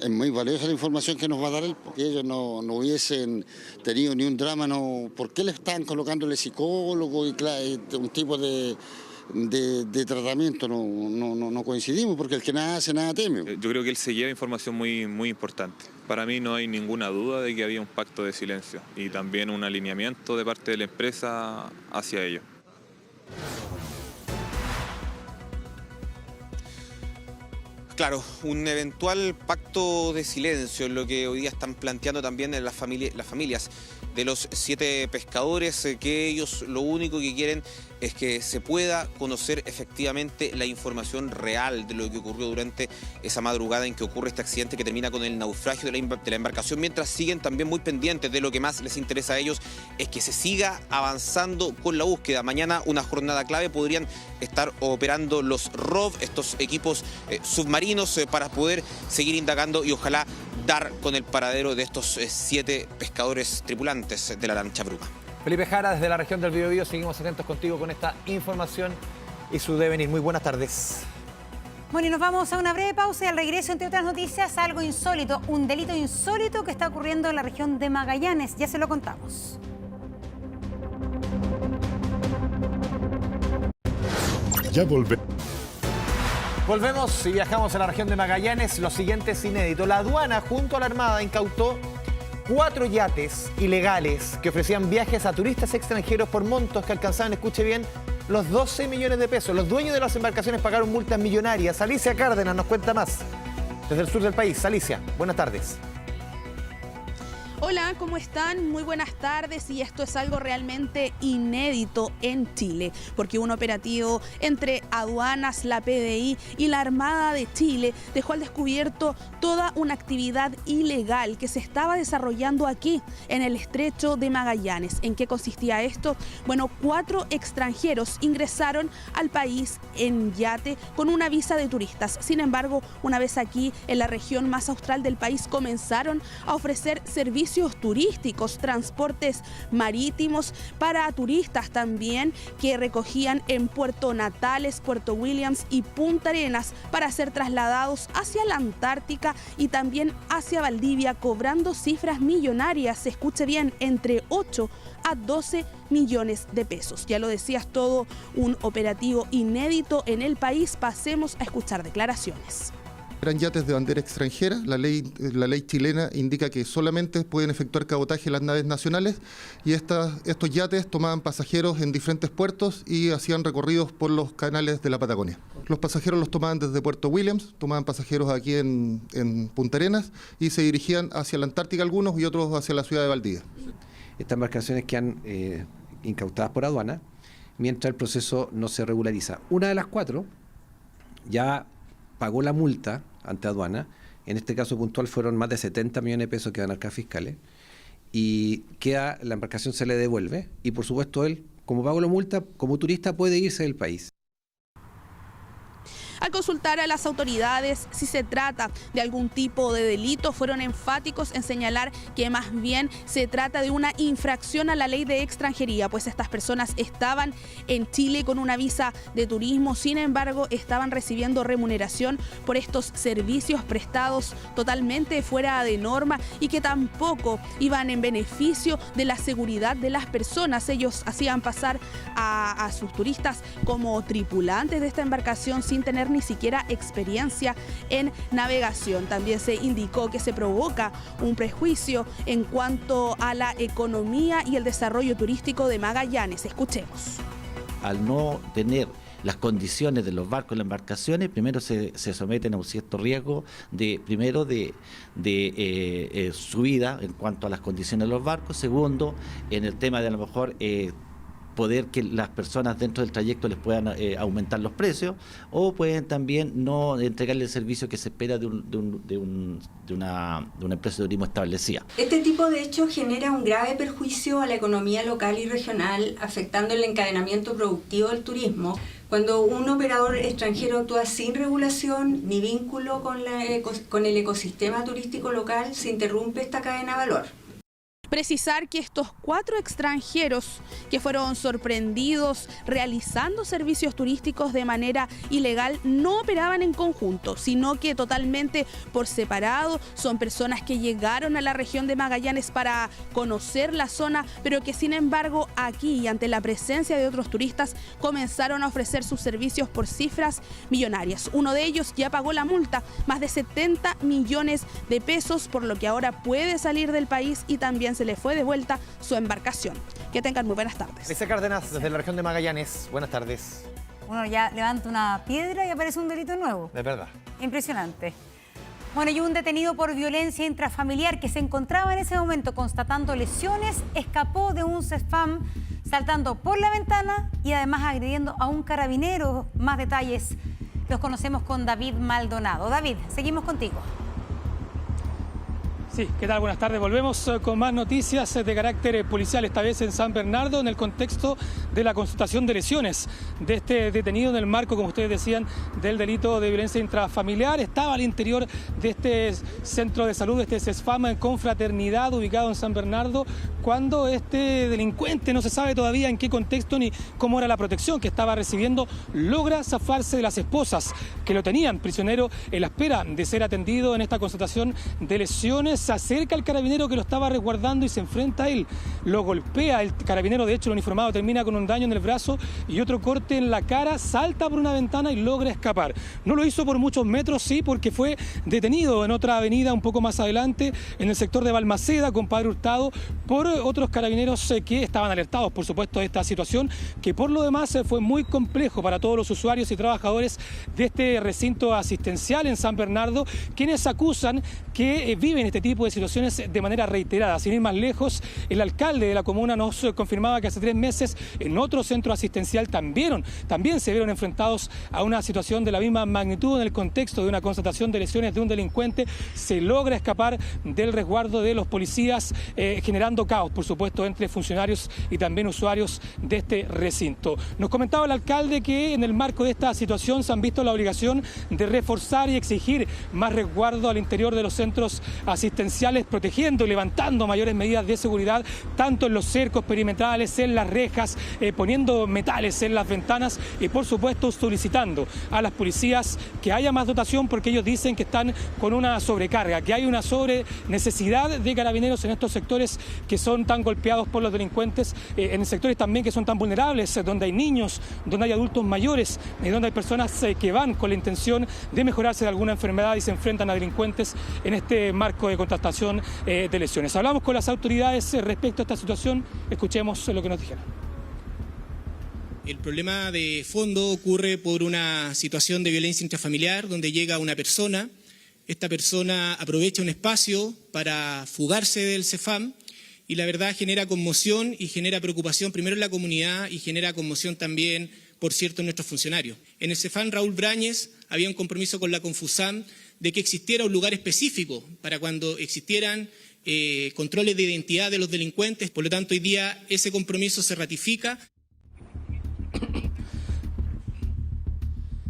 es muy valiosa la información que nos va a dar él, porque ellos no hubiesen tenido ni un drama, ¿por qué le están colocándole psicólogo y un tipo de tratamiento? No coincidimos, porque el que nada hace, nada teme. Yo creo que él se lleva información muy, muy importante. Para mí no hay ninguna duda de que había un pacto de silencio y también un alineamiento de parte de la empresa hacia ello. Claro, un eventual pacto de silencio es lo que hoy día están planteando también las familias de los 7 pescadores, que ellos lo único que quieren es que se pueda conocer efectivamente la información real de lo que ocurrió durante esa madrugada en que ocurre este accidente que termina con el naufragio de la embarcación, mientras siguen también muy pendientes de lo que más les interesa a ellos, es que se siga avanzando con la búsqueda. Mañana, una jornada clave, podrían estar operando los ROV, estos equipos submarinos, para poder seguir indagando y ojalá dar con el paradero de estos 7 pescadores tripulantes de la lancha Bruma. Felipe Jara, desde la región del Biobío, seguimos atentos contigo con esta información y su devenir. Muy buenas tardes. Bueno, y nos vamos a una breve pausa y al regreso, entre otras noticias, algo insólito, un delito insólito que está ocurriendo en la región de Magallanes. Ya se lo contamos. Ya volvemos. Volvemos y viajamos a la región de Magallanes. Lo siguiente es inédito. La aduana, junto a la Armada, incautó 4 yates ilegales que ofrecían viajes a turistas extranjeros por montos que alcanzaban, escuche bien, los 12 millones de pesos. Los dueños de las embarcaciones pagaron multas millonarias. Alicia Cárdenas nos cuenta más. Desde el sur del país. Alicia, buenas tardes. Hola, ¿cómo están? Muy buenas tardes, y esto es algo realmente inédito en Chile, porque un operativo entre aduanas, la PDI y la Armada de Chile dejó al descubierto toda una actividad ilegal que se estaba desarrollando aquí en el estrecho de Magallanes. ¿En qué consistía esto? Bueno, 4 extranjeros ingresaron al país en yate con una visa de turistas. Sin embargo, una vez aquí en la región más austral del país, comenzaron a ofrecer servicios turísticos, transportes marítimos para turistas también, que recogían en Puerto Natales, Puerto Williams y Punta Arenas para ser trasladados hacia la Antártica y también hacia Valdivia, cobrando cifras millonarias, se escuche bien, entre 8 a 12 millones de pesos. Ya lo decías, todo un operativo inédito en el país. Pasemos a escuchar declaraciones. Eran yates de bandera extranjera. La ley chilena indica que solamente pueden efectuar cabotaje las naves nacionales, y estos yates tomaban pasajeros en diferentes puertos y hacían recorridos por los canales de la Patagonia. Los pasajeros los tomaban desde Puerto Williams, tomaban pasajeros aquí en Punta Arenas y se dirigían hacia la Antártica algunos y otros hacia la ciudad de Valdivia. Estas embarcaciones quedan incautadas por aduana mientras el proceso no se regulariza. Una de las 4 ya pagó la multa ante aduana. En este caso puntual fueron más de 70 millones de pesos que dan arcas fiscales, y la embarcación se le devuelve, y por supuesto él, como pagó la multa, como turista puede irse del país. Al consultar a las autoridades si se trata de algún tipo de delito, fueron enfáticos en señalar que más bien se trata de una infracción a la ley de extranjería, pues estas personas estaban en Chile con una visa de turismo, sin embargo estaban recibiendo remuneración por estos servicios prestados totalmente fuera de norma y que tampoco iban en beneficio de la seguridad de las personas. Ellos hacían pasar a sus turistas como tripulantes de esta embarcación sin tener ni siquiera experiencia en navegación. También se indicó que se provoca un prejuicio en cuanto a la economía y el desarrollo turístico de Magallanes. Escuchemos. Al no tener las condiciones de los barcos y las embarcaciones, primero se someten a un cierto riesgo de subida en cuanto a las condiciones de los barcos. Segundo, en el tema de a lo mejor poder que las personas dentro del trayecto les puedan aumentar los precios, o pueden también no entregarle el servicio que se espera de una empresa de turismo establecida. Este tipo de hechos genera un grave perjuicio a la economía local y regional, afectando el encadenamiento productivo del turismo. Cuando un operador extranjero actúa sin regulación ni vínculo con el ecosistema turístico local, se interrumpe esta cadena de valor. Precisar que estos 4 extranjeros que fueron sorprendidos realizando servicios turísticos de manera ilegal no operaban en conjunto, sino que totalmente por separado. Son personas que llegaron a la región de Magallanes para conocer la zona, pero que sin embargo aquí, ante la presencia de otros turistas, comenzaron a ofrecer sus servicios por cifras millonarias. Uno de ellos ya pagó la multa, más de 70 millones de pesos, por lo que ahora puede salir del país y también se le fue devuelta su embarcación. Que tengan muy buenas tardes. Alicia Cárdenas, desde la región de Magallanes. Buenas tardes. Uno ya levanta una piedra y aparece un delito nuevo. De verdad. Impresionante. Bueno, y un detenido por violencia intrafamiliar que se encontraba en ese momento constatando lesiones escapó de un CESFAM saltando por la ventana y además agrediendo a un carabinero. Más detalles los conocemos con David Maldonado. David, seguimos contigo. Sí, ¿qué tal? Buenas tardes. Volvemos con más noticias de carácter policial, esta vez en San Bernardo, en el contexto de la constatación de lesiones de este detenido en el marco, como ustedes decían, del delito de violencia intrafamiliar. Estaba al interior de este centro de salud, de este CESFAM en Confraternidad, ubicado en San Bernardo, cuando este delincuente, no se sabe todavía en qué contexto ni cómo era la protección que estaba recibiendo, logra zafarse de las esposas que lo tenían prisionero en la espera de ser atendido en esta constatación de lesiones. Se acerca al carabinero que lo estaba resguardando y se enfrenta a él. Lo golpea, el carabinero, de hecho el uniformado, termina con un daño en el brazo y otro corte en la cara, salta por una ventana y logra escapar. No lo hizo por muchos metros, sí, porque fue detenido en otra avenida un poco más adelante, en el sector de Balmaceda, con Padre Hurtado, por otros carabineros que estaban alertados, por supuesto, de esta situación, que por lo demás fue muy complejo para todos los usuarios y trabajadores de este recinto asistencial en San Bernardo, quienes acusan que viven este tipo de situaciones de manera reiterada. Sin ir más lejos, el alcalde de la comuna nos confirmaba que hace 3 meses en otro centro asistencial también se vieron enfrentados a una situación de la misma magnitud. En el contexto de una constatación de lesiones de un delincuente, se logra escapar del resguardo de los policías, generando caos, por supuesto, entre funcionarios y también usuarios de este recinto. Nos comentaba el alcalde que en el marco de esta situación se han visto la obligación de reforzar y exigir más resguardo al interior de los centros asistenciales, protegiendo y levantando mayores medidas de seguridad, tanto en los cercos perimetrales, en las rejas, poniendo metales en las ventanas y, por supuesto, solicitando a las policías que haya más dotación, porque ellos dicen que están con una sobrecarga, que hay una necesidad de carabineros en estos sectores que son tan golpeados por los delincuentes, en sectores también que son tan vulnerables, donde hay niños, donde hay adultos mayores, donde hay personas que van con la intención de mejorarse de alguna enfermedad y se enfrentan a delincuentes en este marco de contratación de lesiones. Hablamos con las autoridades respecto a esta situación, escuchemos lo que nos dijeron. El problema de fondo ocurre por una situación de violencia intrafamiliar donde llega una persona, esta persona aprovecha un espacio para fugarse del CESFAM y la verdad genera conmoción y genera preocupación primero en la comunidad y genera conmoción también, por cierto, en nuestros funcionarios. En el CESFAM Raúl Brañes había un compromiso con la Confusam de que existiera un lugar específico para cuando existieran controles de identidad de los delincuentes. Por lo tanto, hoy día ese compromiso se ratifica.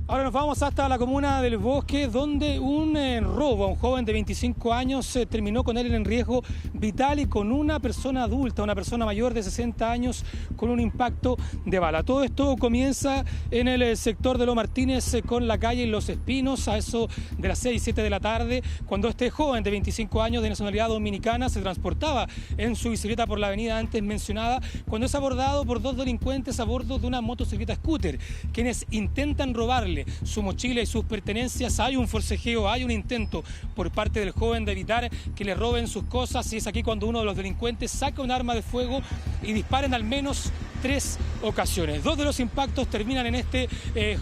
Ahora nos vamos hasta la comuna del Bosque, donde un robo a un joven de 25 años terminó con él en riesgo vital y con una persona adulta, una persona mayor de 60 años, con un impacto de bala. Todo esto comienza en el sector de Los Martínez con la calle Los Espinos, a eso de las 6 y 7 de la tarde, cuando este joven de 25 años de nacionalidad dominicana se transportaba en su bicicleta por la avenida antes mencionada, cuando es abordado por 2 delincuentes a bordo de una motocicleta scooter, quienes intentan robarle su mochila y sus pertenencias. Hay un forcejeo, hay un intento por parte del joven de evitar que le roben sus cosas, y es aquí cuando uno de los delincuentes saca un arma de fuego y dispara en al menos 3 ocasiones. 2 de los impactos terminan en este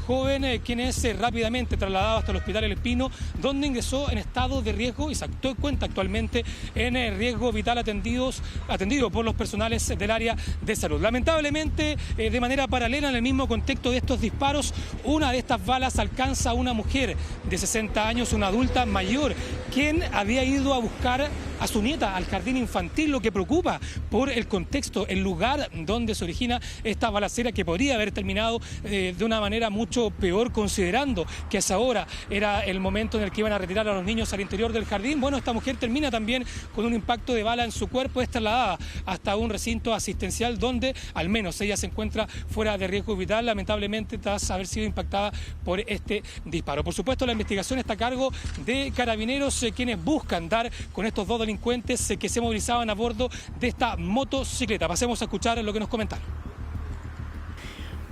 joven, quien es rápidamente trasladado hasta el hospital El Espino, donde ingresó en estado de riesgo y se cuenta actualmente en riesgo vital, atendido por los personales del área de salud. Lamentablemente, de manera paralela, en el mismo contexto de estos disparos, una de estas balas alcanza a una mujer de 60 años, una adulta mayor, quien había ido a buscar a su nieta al jardín infantil, lo que preocupa por el contexto, el lugar donde se origina esta balacera, que podría haber terminado de una manera mucho peor, considerando que a esa hora era el momento en el que iban a retirar a los niños al interior del jardín. Bueno, esta mujer termina también con un impacto de bala en su cuerpo, es trasladada hasta un recinto asistencial donde al menos ella se encuentra fuera de riesgo vital, lamentablemente tras haber sido impactada por este disparo. Por supuesto, la investigación está a cargo de carabineros, quienes buscan dar con estos 2 delincuentes que se movilizaban a bordo de esta motocicleta. Pasemos a escuchar lo que nos comentaron.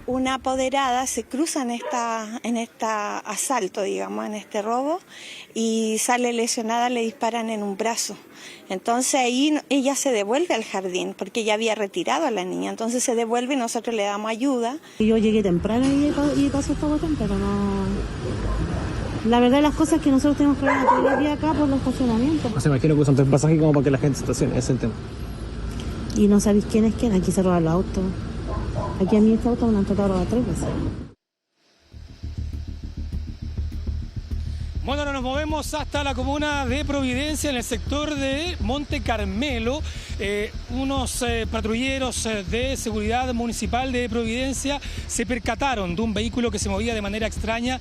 una apoderada se cruza en esta asalto, digamos, en este robo, y sale lesionada, le disparan en un brazo. Entonces ahí ella se devuelve al jardín, porque ella había retirado a la niña, entonces se devuelve y nosotros le damos ayuda. Yo llegué temprano y pasó esta botón, pero no... La verdad de las cosas es que nosotros tenemos que ir todo el día acá por los estacionamientos. O sea, imagino que usan 3 pasajes como para que la gente se estacione, ese es el tema. Y no sabéis quién es quién, aquí se roban los autos. Aquí a mí este auto me lo han tratado de robar 3 veces. Bueno, ahora nos movemos hasta la comuna de Providencia, en el sector de Monte Carmelo. Unos patrulleros de seguridad municipal de Providencia se percataron de un vehículo que se movía de manera extraña.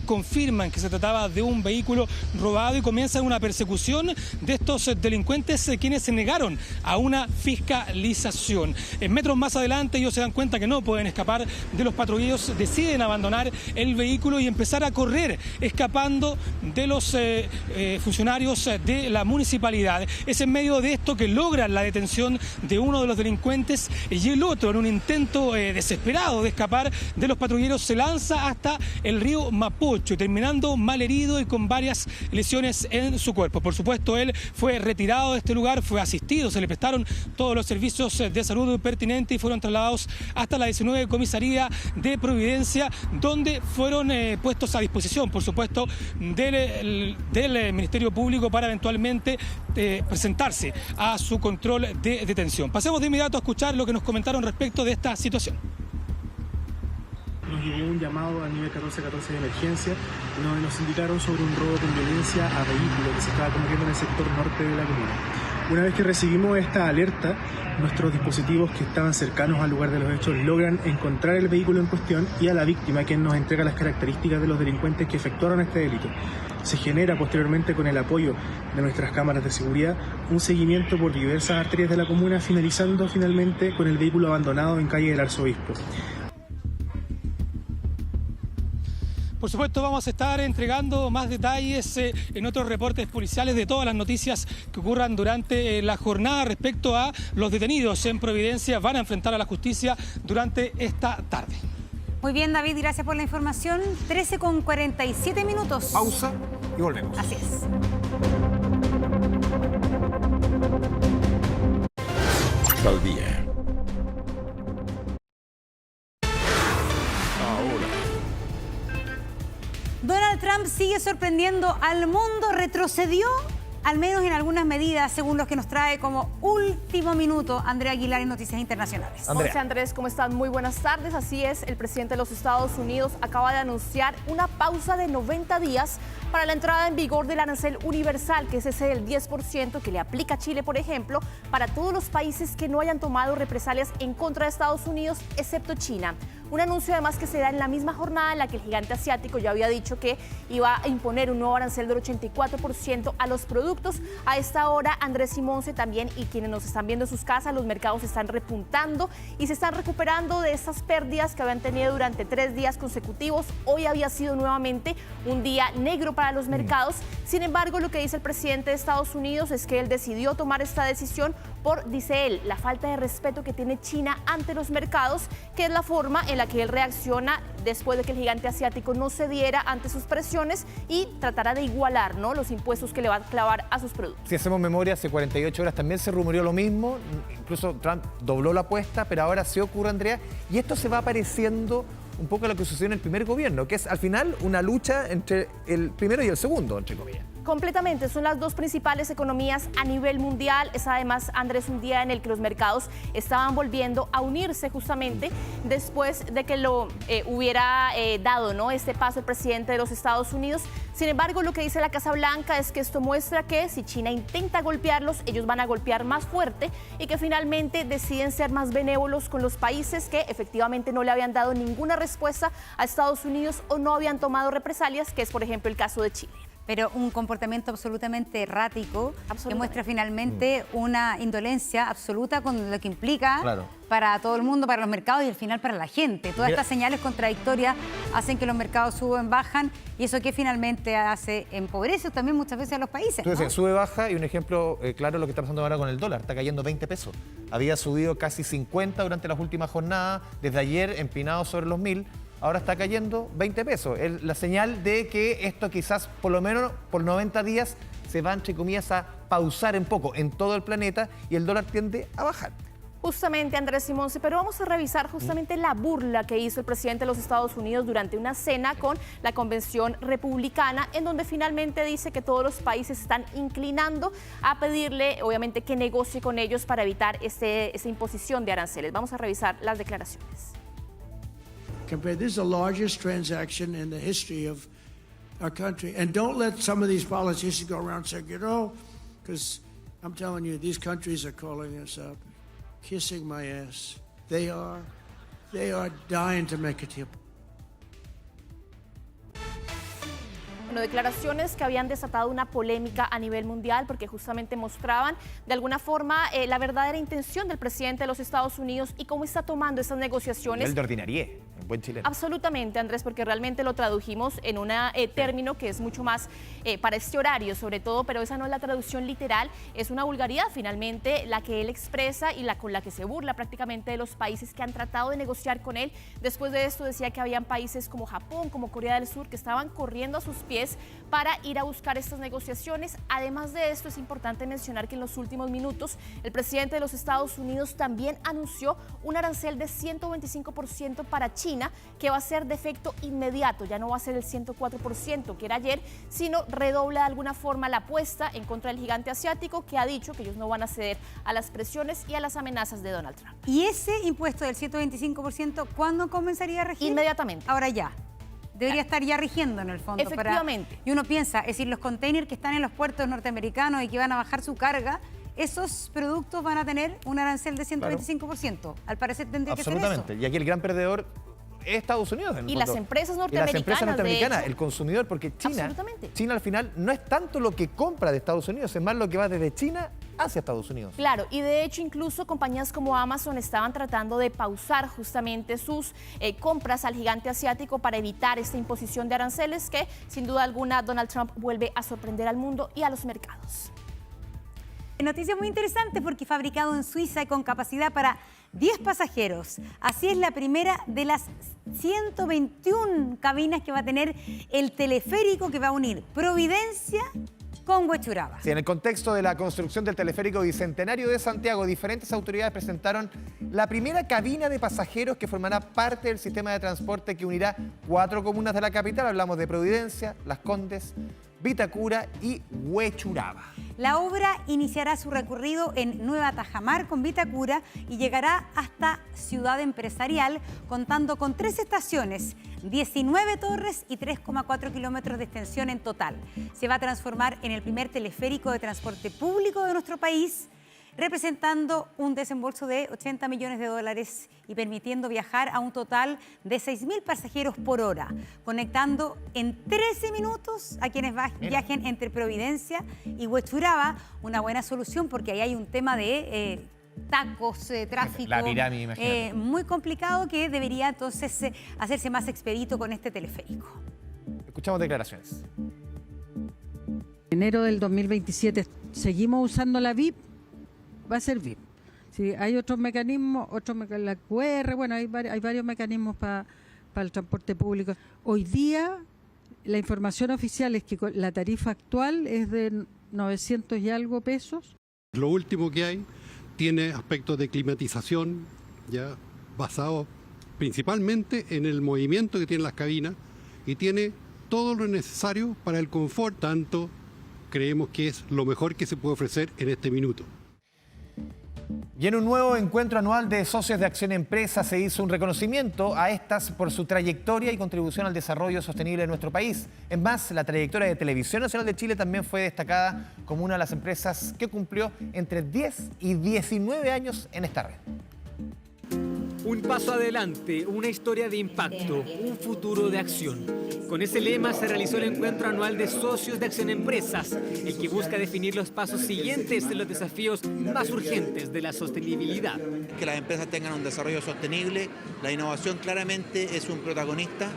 Confirman que se trataba de un vehículo robado y comienzan una persecución de estos delincuentes, quienes se negaron a una fiscalización. En metros más adelante ellos se dan cuenta que no pueden escapar de los patrulleros, deciden abandonar el vehículo y empezar a correr, escapando de los funcionarios de la municipalidad. Es en medio de esto que logran la detención de uno de los delincuentes, y el otro, en un intento desesperado de escapar de los patrulleros, se lanza hasta el río Mapocho, terminando malherido y con varias lesiones en su cuerpo. Por supuesto, él fue retirado de este lugar, fue asistido, se le prestaron todos los servicios de salud pertinentes y fueron trasladados hasta la 19 Comisaría de Providencia, donde fueron puestos a disposición, por supuesto, del Ministerio Público para eventualmente presentarse a su control de detención. Pasemos de inmediato a escuchar lo que nos comentaron respecto de esta situación. Nos llegó un llamado al nivel 1414 de emergencia, donde nos indicaron sobre un robo con violencia a vehículo que se estaba cometiendo en el sector norte de la comuna. Una vez que recibimos esta alerta, nuestros dispositivos que estaban cercanos al lugar de los hechos logran encontrar el vehículo en cuestión y a la víctima, quien nos entrega las características de los delincuentes que efectuaron este delito. Se genera posteriormente, con el apoyo de nuestras cámaras de seguridad, un seguimiento por diversas arterias de la comuna, finalizando finalmente con el vehículo abandonado en calle del Arzobispo. Por supuesto, vamos a estar entregando más detalles en otros reportes policiales de todas las noticias que ocurran durante la jornada respecto a los detenidos en Providencia. Van a enfrentar a la justicia durante esta tarde. Muy bien, David, gracias por la información. 13:47 minutos. Pausa y volvemos. Así es. Al día. Donald Trump sigue sorprendiendo al mundo, retrocedió al menos en algunas medidas, según los que nos trae como último minuto Andrea Aguilar en Noticias Internacionales. José Andrés, ¿cómo están? Muy buenas tardes. Así es, el presidente de los Estados Unidos acaba de anunciar una pausa de 90 días para la entrada en vigor del arancel universal, que es ese del 10% que le aplica a Chile, por ejemplo, para todos los países que no hayan tomado represalias en contra de Estados Unidos, excepto China. Un anuncio además que se da en la misma jornada en la que el gigante asiático ya había dicho que iba a imponer un nuevo arancel del 84% a los productos. A esta hora, Andrés y Monse también, y quienes nos están viendo en sus casas, los mercados están repuntando y se están recuperando de esas pérdidas que habían tenido durante 3 días consecutivos. Hoy había sido nuevamente un día negro para los mercados. Sin embargo, lo que dice el presidente de Estados Unidos es que él decidió tomar esta decisión por, dice él, la falta de respeto que tiene China ante los mercados, que es la forma en la que él reacciona después de que el gigante asiático no cediera ante sus presiones y tratará de igualar, ¿no?, los impuestos que le va a clavar a sus productos. Si hacemos memoria, hace 48 horas también se rumoreó lo mismo, incluso Trump dobló la apuesta, pero ahora se ocurre, Andrea, y esto se va pareciendo un poco a lo que sucedió en el primer gobierno, que es al final una lucha entre el primero y el segundo, entre comillas. Completamente, son las dos principales economías a nivel mundial. Es además, Andrés, un día en el que los mercados estaban volviendo a unirse justamente después de que lo hubiera dado, ¿no?, este paso el presidente de los Estados Unidos. Sin embargo, lo que dice la Casa Blanca es que esto muestra que si China intenta golpearlos, ellos van a golpear más fuerte y que finalmente deciden ser más benévolos con los países que efectivamente no le habían dado ninguna respuesta a Estados Unidos o no habían tomado represalias, que es por ejemplo el caso de Chile. Pero un comportamiento absolutamente errático que muestra finalmente una indolencia absoluta con lo que implica para todo el mundo, para los mercados y al final para la gente. Todas estas señales contradictorias hacen que los mercados suben, bajan y eso que finalmente hace empobrece también muchas veces a los países. Entonces, sube, baja y un ejemplo claro lo que está pasando ahora con el dólar. Está cayendo 20 pesos. Había subido casi 50 durante las últimas jornadas, desde ayer empinado sobre los 1000. Ahora está cayendo 20 pesos. Es la señal de que esto quizás por lo menos por 90 días se va, entre comillas, a pausar un poco en todo el planeta y el dólar tiende a bajar. Justamente, Andrés Simonce, pero vamos a revisar justamente la burla que hizo el presidente de los Estados Unidos durante una cena con la Convención Republicana, en donde finalmente dice que todos los países están inclinando a pedirle, obviamente, que negocie con ellos para evitar esa imposición de aranceles. Vamos a revisar las declaraciones. This is the largest transaction in the history of our country. And don't let some of these politicians go around saying, you know, because I'm telling you, these countries are calling us up, kissing my ass. They are dying to make a deal. Bueno, declaraciones que habían desatado una polémica a nivel mundial porque justamente mostraban de alguna forma la verdadera intención del presidente de los Estados Unidos y cómo está tomando estas negociaciones. El de ordinarie, en buen chileno. Absolutamente, Andrés, porque realmente lo tradujimos en un término que es mucho más para este horario sobre todo, pero esa no es la traducción literal, es una vulgaridad finalmente la que él expresa y con la que se burla prácticamente de los países que han tratado de negociar con él. Después de esto decía que habían países como Japón, como Corea del Sur, que estaban corriendo a sus pies para ir a buscar estas negociaciones. Además de esto, es importante mencionar que en los últimos minutos el presidente de los Estados Unidos también anunció un arancel de 125% para China, que va a ser de efecto inmediato, ya no va a ser el 104% que era ayer, sino redobla de alguna forma la apuesta en contra del gigante asiático, que ha dicho que ellos no van a ceder a las presiones y a las amenazas de Donald Trump. ¿Y ese impuesto del 125% cuándo comenzaría a regir? Inmediatamente. Ahora ya. Debería estar ya rigiendo en el fondo. Efectivamente. Y uno piensa, es decir, los containers que están en los puertos norteamericanos y que van a bajar su carga, esos productos van a tener un arancel de 125%. Claro. Al parecer tendría que ser eso. Absolutamente. Y aquí el gran perdedor es Estados Unidos. Y las empresas norteamericanas, de hecho, el consumidor, porque China al final no es tanto lo que compra de Estados Unidos, es más lo que va desde China hacia Estados Unidos. Claro, y de hecho incluso compañías como Amazon estaban tratando de pausar justamente sus compras al gigante asiático para evitar esta imposición de aranceles que sin duda alguna Donald Trump vuelve a sorprender al mundo y a los mercados. Noticia muy interesante porque fabricado en Suiza y con capacidad para 10 pasajeros. Así es la primera de las 121 cabinas que va a tener el teleférico que va a unir Providencia con Huechuraba. Sí, en el contexto de la construcción del teleférico Bicentenario de Santiago, diferentes autoridades presentaron la primera cabina de pasajeros que formará parte del sistema de transporte que unirá 4 comunas de la capital. Hablamos de Providencia, Las Condes, Vitacura y Huechuraba. La obra iniciará su recorrido en Nueva Tajamar con Vitacura y llegará hasta Ciudad Empresarial, contando con 3 estaciones, 19 torres y 3,4 kilómetros de extensión en total. Se va a transformar en el primer teleférico de transporte público de nuestro país, representando un desembolso de $80 millones y permitiendo viajar a un total de 6.000 pasajeros por hora, conectando en 13 minutos a quienes viajen entre Providencia y Huechuraba. Una buena solución porque ahí hay un tema de tacos, tráfico, la pirámide, imagínate. Muy complicado que debería entonces hacerse más expedito con este teleférico. Escuchamos declaraciones. En enero del 2027 seguimos usando la VIP. Va a ser VIP. Sí, hay otros mecanismos, la QR, bueno, hay varios mecanismos para el transporte público. Hoy día la información oficial es que la tarifa actual es de 900 y algo pesos. Lo último que hay tiene aspectos de climatización, ya basado principalmente en el movimiento que tienen las cabinas y tiene todo lo necesario para el confort, tanto creemos que es lo mejor que se puede ofrecer en este minuto. Y en un nuevo encuentro anual de socios de Acción Empresa se hizo un reconocimiento a estas por su trayectoria y contribución al desarrollo sostenible de nuestro país. Es más, la trayectoria de Televisión Nacional de Chile también fue destacada como una de las empresas que cumplió entre 10 y 19 años en esta red. Un paso adelante, una historia de impacto, un futuro de acción. Con ese lema se realizó el encuentro anual de socios de Acción Empresas, el que busca definir los pasos siguientes en los desafíos más urgentes de la sostenibilidad. Que las empresas tengan un desarrollo sostenible, la innovación claramente es un protagonista.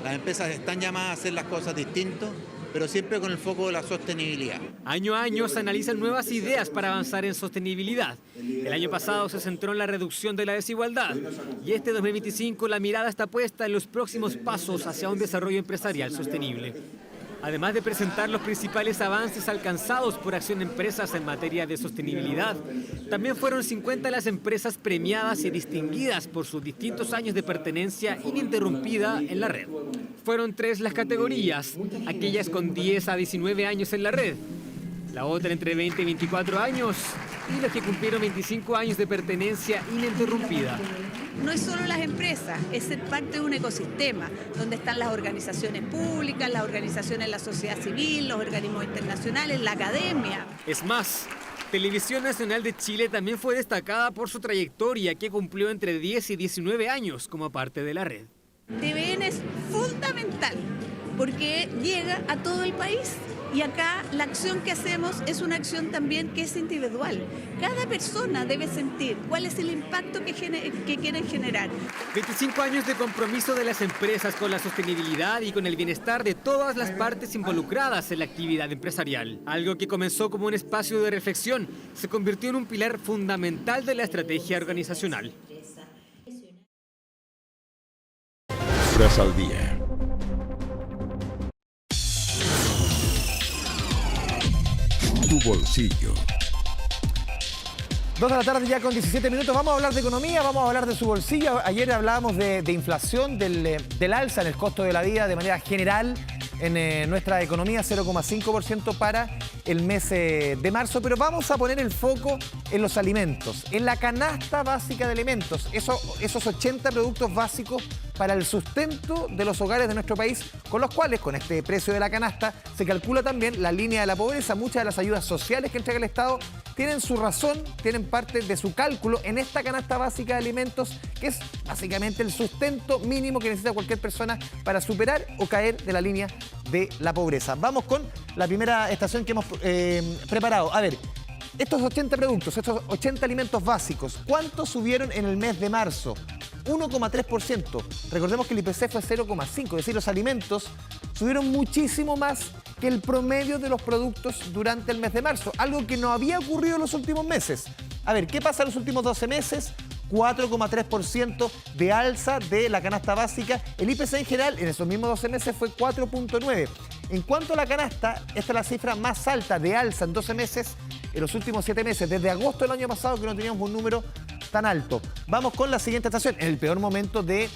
Las empresas están llamadas a hacer las cosas distintas, pero siempre con el foco de la sostenibilidad. Año a año se analizan nuevas ideas para avanzar en sostenibilidad. El año pasado se centró en la reducción de la desigualdad y este 2025 la mirada está puesta en los próximos pasos hacia un desarrollo empresarial sostenible. Además de presentar los principales avances alcanzados por Acción Empresas en materia de sostenibilidad, también fueron 50 las empresas premiadas y distinguidas por sus distintos años de pertenencia ininterrumpida en la red. Fueron 3 las categorías, aquellas con 10 a 19 años en la red, la otra entre 20 y 24 años y los que cumplieron 25 años de pertenencia ininterrumpida. No es solo las empresas, es ser parte de un ecosistema donde están las organizaciones públicas, las organizaciones de la sociedad civil, los organismos internacionales, la academia. Es más, Televisión Nacional de Chile también fue destacada por su trayectoria, que cumplió entre 10 y 19 años como parte de la red. TVN es fundamental porque llega a todo el país. Y acá la acción que hacemos es una acción también que es individual. Cada persona debe sentir cuál es el impacto que quieren generar. 25 años de compromiso de las empresas con la sostenibilidad y con el bienestar de todas las partes involucradas en la actividad empresarial. Algo que comenzó como un espacio de reflexión, se convirtió en un pilar fundamental de la estrategia organizacional. Frase al día. Tu bolsillo. 2 de la tarde ya con 17 minutos. Vamos a hablar de economía, vamos a hablar de su bolsillo. Ayer hablábamos de inflación, del alza en el costo de la vida de manera general en nuestra economía, 0,5% para el mes de marzo. Pero vamos a poner el foco en los alimentos, en la canasta básica de alimentos, esos 80 productos básicos para el sustento de los hogares de nuestro país, con los cuales, con este precio de la canasta, se calcula también la línea de la pobreza. Muchas de las ayudas sociales que entrega el Estado tienen su razón, tienen parte de su cálculo en esta canasta básica de alimentos, que es básicamente el sustento mínimo que necesita cualquier persona para superar o caer de la línea de la pobreza. Vamos con la primera estación que hemos preparado. A ver, estos 80 productos, estos 80 alimentos básicos, ¿cuánto subieron en el mes de marzo? 1,3%. Recordemos que el IPC fue 0,5%, es decir, los alimentos subieron muchísimo más que el promedio de los productos durante el mes de marzo, algo que no había ocurrido en los últimos meses. A ver, ¿qué pasa en los últimos 12 meses? 4,3% de alza de la canasta básica. El IPC en general en esos mismos 12 meses fue 4,9%. En cuanto a la canasta, esta es la cifra más alta de alza en 12 meses en los últimos 7 meses, desde agosto del año pasado, que no teníamos un número tan alto. Vamos con la siguiente estación. En el peor momento de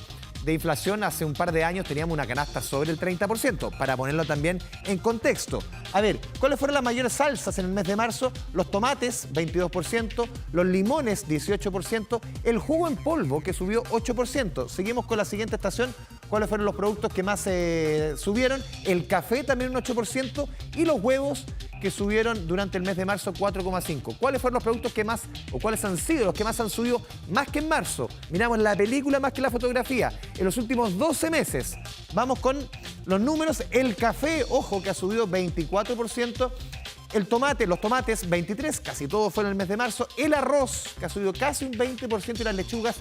inflación, hace un par de años teníamos una canasta sobre el 30%, para ponerlo también en contexto. A ver, ¿cuáles fueron las mayores alzas en el mes de marzo? Los tomates, 22%, los limones, 18%, el jugo en polvo, que subió 8%. Seguimos con la siguiente estación. ¿Cuáles fueron los productos que más subieron? El café también un 8% y los huevos, que subieron durante el mes de marzo 4,5%. ¿Cuáles fueron los productos que más, o cuáles han sido los que más han subido más que en marzo? Miramos la película más que la fotografía. En los últimos 12 meses, vamos con los números. El café, ojo, que ha subido 24%. El tomate, los tomates, 23%, casi todo fue en el mes de marzo. El arroz, que ha subido casi un 20%, y las lechugas,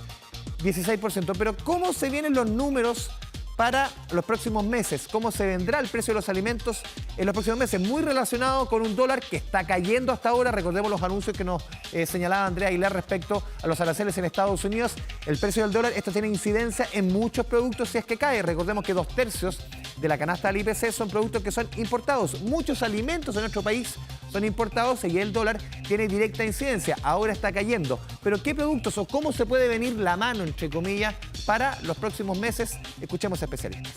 16%. Pero ¿cómo se vienen los números para los próximos meses? ¿Cómo se vendrá el precio de los alimentos en los próximos meses? Muy relacionado con un dólar que está cayendo hasta ahora. Recordemos los anuncios que nos señalaba Andrea Aguilar respecto a los aranceles en Estados Unidos. El precio del dólar, esto tiene incidencia en muchos productos si es que cae. Recordemos que 2/3 de la canasta del IPC son productos que son importados. Muchos alimentos en nuestro país son importados y el dólar tiene directa incidencia. Ahora está cayendo. Pero ¿qué productos o cómo se puede venir la mano, entre comillas, para los próximos meses? Escuchemos a especialistas.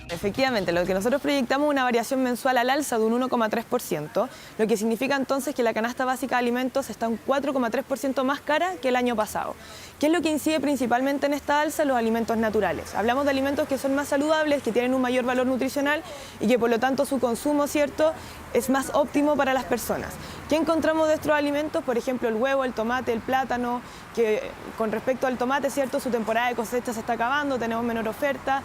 Efectivamente, lo que nosotros proyectamos es una variación mensual al alza de un 1,3%, lo que significa entonces que la canasta básica de alimentos está un 4,3% más cara que el año pasado. ¿Qué es lo que incide principalmente en esta alza? Los alimentos naturales. Hablamos de alimentos que son más saludables, que tienen un mayor valor nutricional y que por lo tanto su consumo, ¿cierto?, es más óptimo para las personas. ¿Qué encontramos de estos alimentos? Por ejemplo, el huevo, el tomate, el plátano, que con respecto al tomate, ¿cierto?, su temporada de cosecha se está acabando, tenemos menor oferta.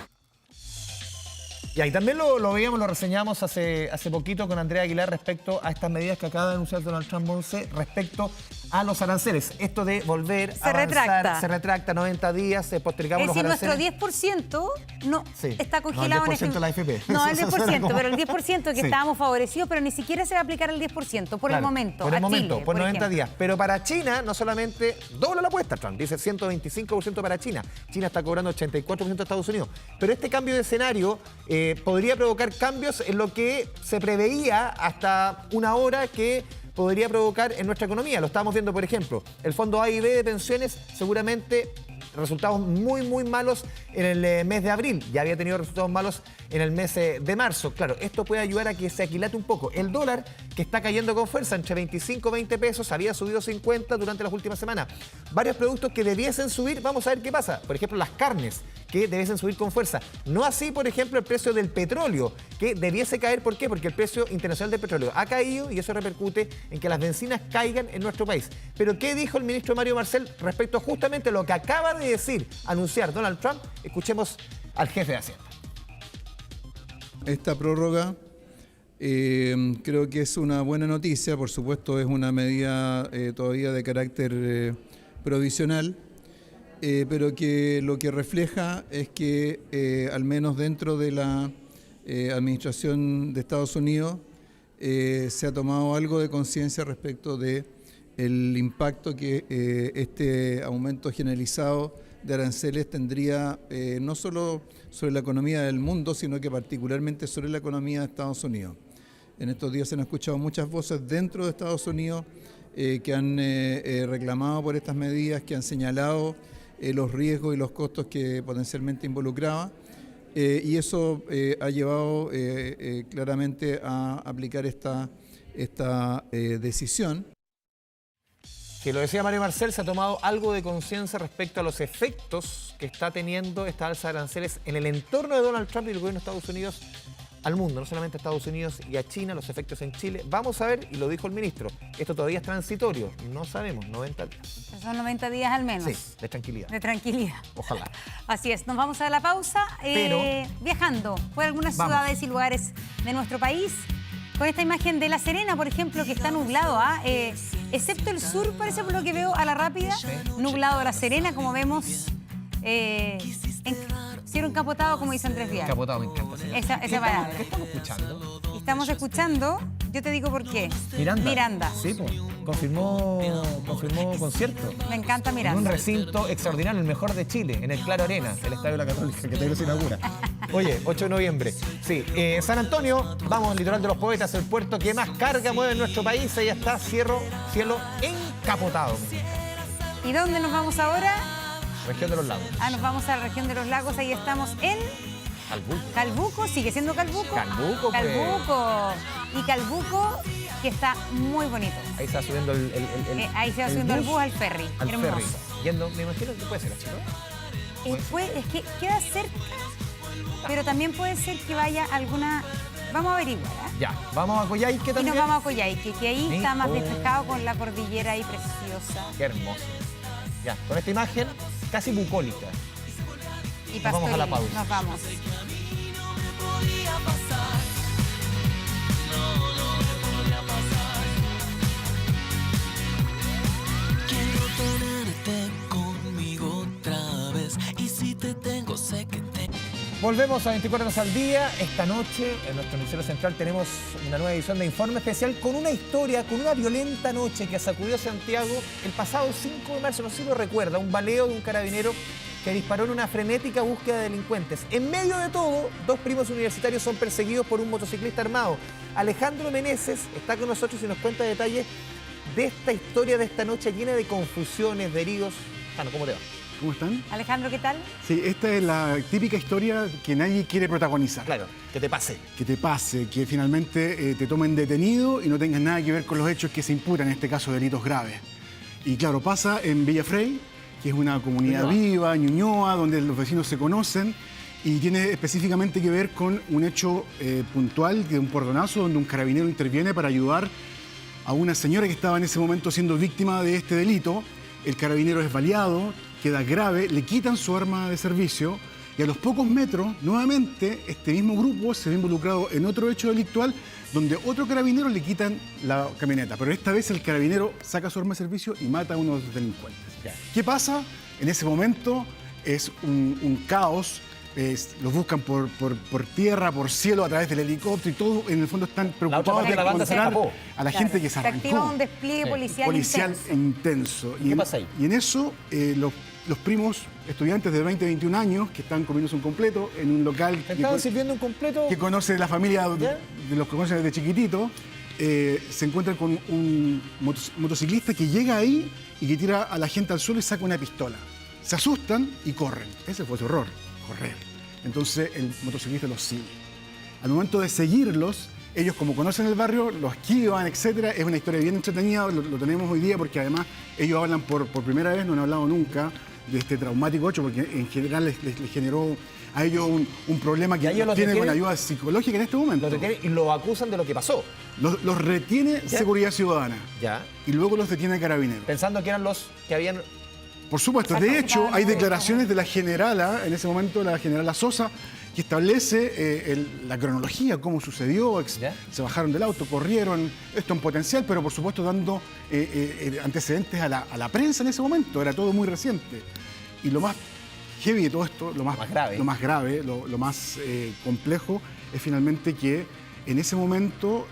Y ahí también lo veíamos, lo reseñamos hace poquito con Andrea Aguilar respecto a estas medidas que acaba de anunciar Donald Trump, Monse, respecto a los aranceles. Esto de volver a avanzar, se retracta 90 días, postergamos los aranceles. Es decir, nuestro 10% no está congelado no, el 10% en este... de la AFP. No, el 10%, como... pero el 10% que estábamos favorecidos, pero ni siquiera se va a aplicar el 10% por el momento. Por el momento, Chile, por 90 ejemplo. días. Pero para China, no solamente dobla la apuesta, Trump, dice 125% para China. China está cobrando 84% de Estados Unidos. Pero este cambio de escenario podría provocar cambios en lo que se preveía hasta una hora que podría provocar en nuestra economía. Lo estamos viendo, por ejemplo, el fondo A y B de pensiones, seguramente resultados muy malos en el mes de abril. Ya había tenido resultados malos en el mes de marzo. Claro, esto puede ayudar a que se aquilate un poco. El dólar, que está cayendo con fuerza, entre 25 y 20 pesos, había subido 50 durante las últimas semanas. Varios productos que debiesen subir, vamos a ver qué pasa. Por ejemplo, las carnes, que debiesen subir con fuerza. No así, por ejemplo, el precio del petróleo, que debiese caer. ¿Por qué? Porque el precio internacional del petróleo ha caído y eso repercute en que las bencinas caigan en nuestro país. Pero ¿qué dijo el ministro Mario Marcel respecto a justamente lo que acaba de decir, anunciar Donald Trump? Escuchemos al jefe de Hacienda. Esta prórroga creo que es una buena noticia. Por supuesto, es una medida todavía de carácter provisional, pero que lo que refleja es que al menos dentro de la administración de Estados Unidos se ha tomado algo de conciencia respecto de el impacto que este aumento generalizado de aranceles tendría no solo sobre la economía del mundo, sino que particularmente sobre la economía de Estados Unidos. En estos días se han escuchado muchas voces dentro de Estados Unidos que han reclamado por estas medidas, que han señalado los riesgos y los costos que potencialmente involucraba, y eso ha llevado claramente a aplicar esta decisión. Que lo decía Mario Marcel, se ha tomado algo de conciencia respecto a los efectos que está teniendo esta alza de aranceles en el entorno de Donald Trump y el gobierno de Estados Unidos al mundo, no solamente a Estados Unidos y a China, los efectos en Chile. Vamos a ver, y lo dijo el ministro, esto todavía es transitorio, no sabemos, 90 días. Son 90 días al menos. Sí, de tranquilidad. De tranquilidad. Ojalá. Así es, nos vamos a la pausa, viajando por algunas ciudades y lugares de nuestro país, con esta imagen de La Serena, por ejemplo, que está nublado, excepto el sur, parece por lo que veo a la rápida, nublado La Serena, como vemos, cielo encapotado, como dice Andrés Vial. Encapotado, me encanta. Esa palabra. ¿Qué estamos escuchando? Estamos escuchando, yo te digo por qué. Miranda. Sí, pues, confirmó concierto. Me encanta Miranda. En un recinto extraordinario, el mejor de Chile, en el Claro Arena, el Estadio de la Católica, que todavía se inaugura. Oye, 8 de noviembre. Sí, San Antonio, vamos, litoral de los poetas, el puerto que más carga mueve en nuestro país. Ahí está, cielo encapotado. ¿Y dónde nos vamos ahora? Región de los Lagos. Nos vamos a la región de los lagos, ahí estamos en... Calbuco, sigue siendo Calbuco. Calbuco. Y Calbuco, que está muy bonito. Ahí se va subiendo ahí se va subiendo el bus al ferry. Hermoso. Ferry. Yendo, me imagino que puede ser así, ¿no? Es que queda cerca, pero también puede ser que vaya alguna... Vamos a averiguar, Ya, vamos a Coyhaique también. Y nos vamos a Coyhaique, que ahí está más despejado con la cordillera ahí preciosa. Qué hermoso. Ya, con esta imagen casi bucólica. Y nos vamos a la pausa. Nos vamos. Quiero tenerte conmigo otra vez. Y si te tengo, sé que te... Volvemos a 24 horas al día. Esta noche, en nuestro noticiero central, tenemos una nueva edición de Informe Especial con una historia, con una violenta noche que sacudió Santiago el pasado 5 de marzo. No sé si lo recuerda, un baleo de un carabinero que disparó en una frenética búsqueda de delincuentes. En medio de todo, 2 primos universitarios son perseguidos por un motociclista armado. Alejandro Meneses está con nosotros y nos cuenta detalles de esta historia, de esta noche llena de confusiones, de heridos. ¿Cómo te va? ¿Cómo están? Alejandro, ¿qué tal? Sí, esta es la típica historia que nadie quiere protagonizar. Claro, que te pase. Que te pase, que finalmente te tomen detenido y no tengas nada que ver con los hechos que se imputan, en este caso delitos graves. Y claro, pasa en Villafrey, que es una comunidad viva, Ñuñoa, donde los vecinos se conocen, y tiene específicamente que ver con un hecho puntual de un portonazo donde un carabinero interviene para ayudar a una señora que estaba en ese momento siendo víctima de este delito. El carabinero es baleado, queda grave, le quitan su arma de servicio y a los pocos metros, nuevamente, este mismo grupo se ve involucrado en otro hecho delictual donde otro carabinero le quitan la camioneta. Pero esta vez el carabinero saca su arma de servicio y mata a uno de los delincuentes. ¿Qué pasa? En ese momento es un caos. Los buscan por tierra, por cielo, a través del helicóptero y todo, en el fondo están preocupados de encontrar a la gente que se arrancó. Se activa un despliegue policial intenso. ¿Qué pasa ahí? Y en eso, los primos estudiantes de 20, 21 años que están comiéndose un completo en un local sirviendo un completo que conoce la familia de los que conocen desde chiquitito, se encuentran con un motociclista que llega ahí y que tira a la gente al suelo y saca una pistola. Se asustan y corren. Ese fue su error. Correr. Entonces el motociclista los sigue. Al momento de seguirlos, ellos como conocen el barrio, los esquivan, etc. Es una historia bien entretenida, lo tenemos hoy día porque además ellos hablan por primera vez, no han hablado nunca de este traumático hecho porque en general les generó a ellos un problema que tienen con ayuda psicológica en este momento. Los detienen y los acusan de lo que pasó. Los retiene Seguridad Ciudadana. Y luego los detiene Carabineros. Pensando que eran los que habían... Por supuesto, de hecho, hay declaraciones de la generala, en ese momento la generala Sosa, que establece la cronología, cómo sucedió, se bajaron del auto, corrieron, esto en potencial, pero por supuesto dando antecedentes a la prensa en ese momento, era todo muy reciente. Y lo más heavy de todo esto, lo más grave, lo más complejo, es finalmente que en ese momento,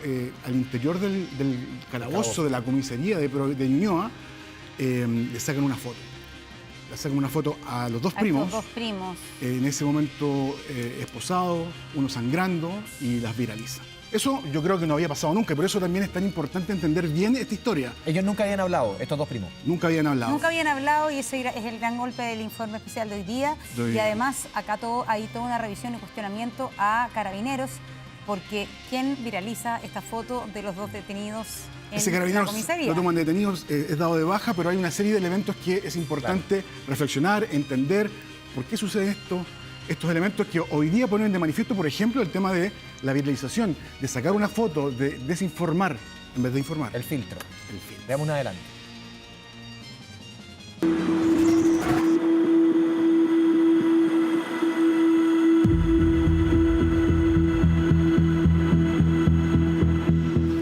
al interior del calabozo de la comisaría de Ñuñoa, le sacan una foto. Le sacan una foto a los dos primos. En ese momento esposados, uno sangrando, y las viraliza. Eso yo creo que no había pasado nunca, y por eso también es tan importante entender bien esta historia. Ellos nunca habían hablado, estos dos primos. Nunca habían hablado. Nunca habían hablado, y ese es el gran golpe del informe especial de hoy día. Y además acá hay toda una revisión y cuestionamiento a Carabineros, porque ¿quién viraliza esta foto de los dos detenidos Ese carabinero lo toman detenidos, es dado de baja, pero hay una serie de elementos que es importante reflexionar, entender por qué sucede esto, estos elementos que hoy día ponen de manifiesto, por ejemplo, el tema de la viralización, de sacar una foto, de desinformar en vez de informar. El filtro. Veamos una adelante.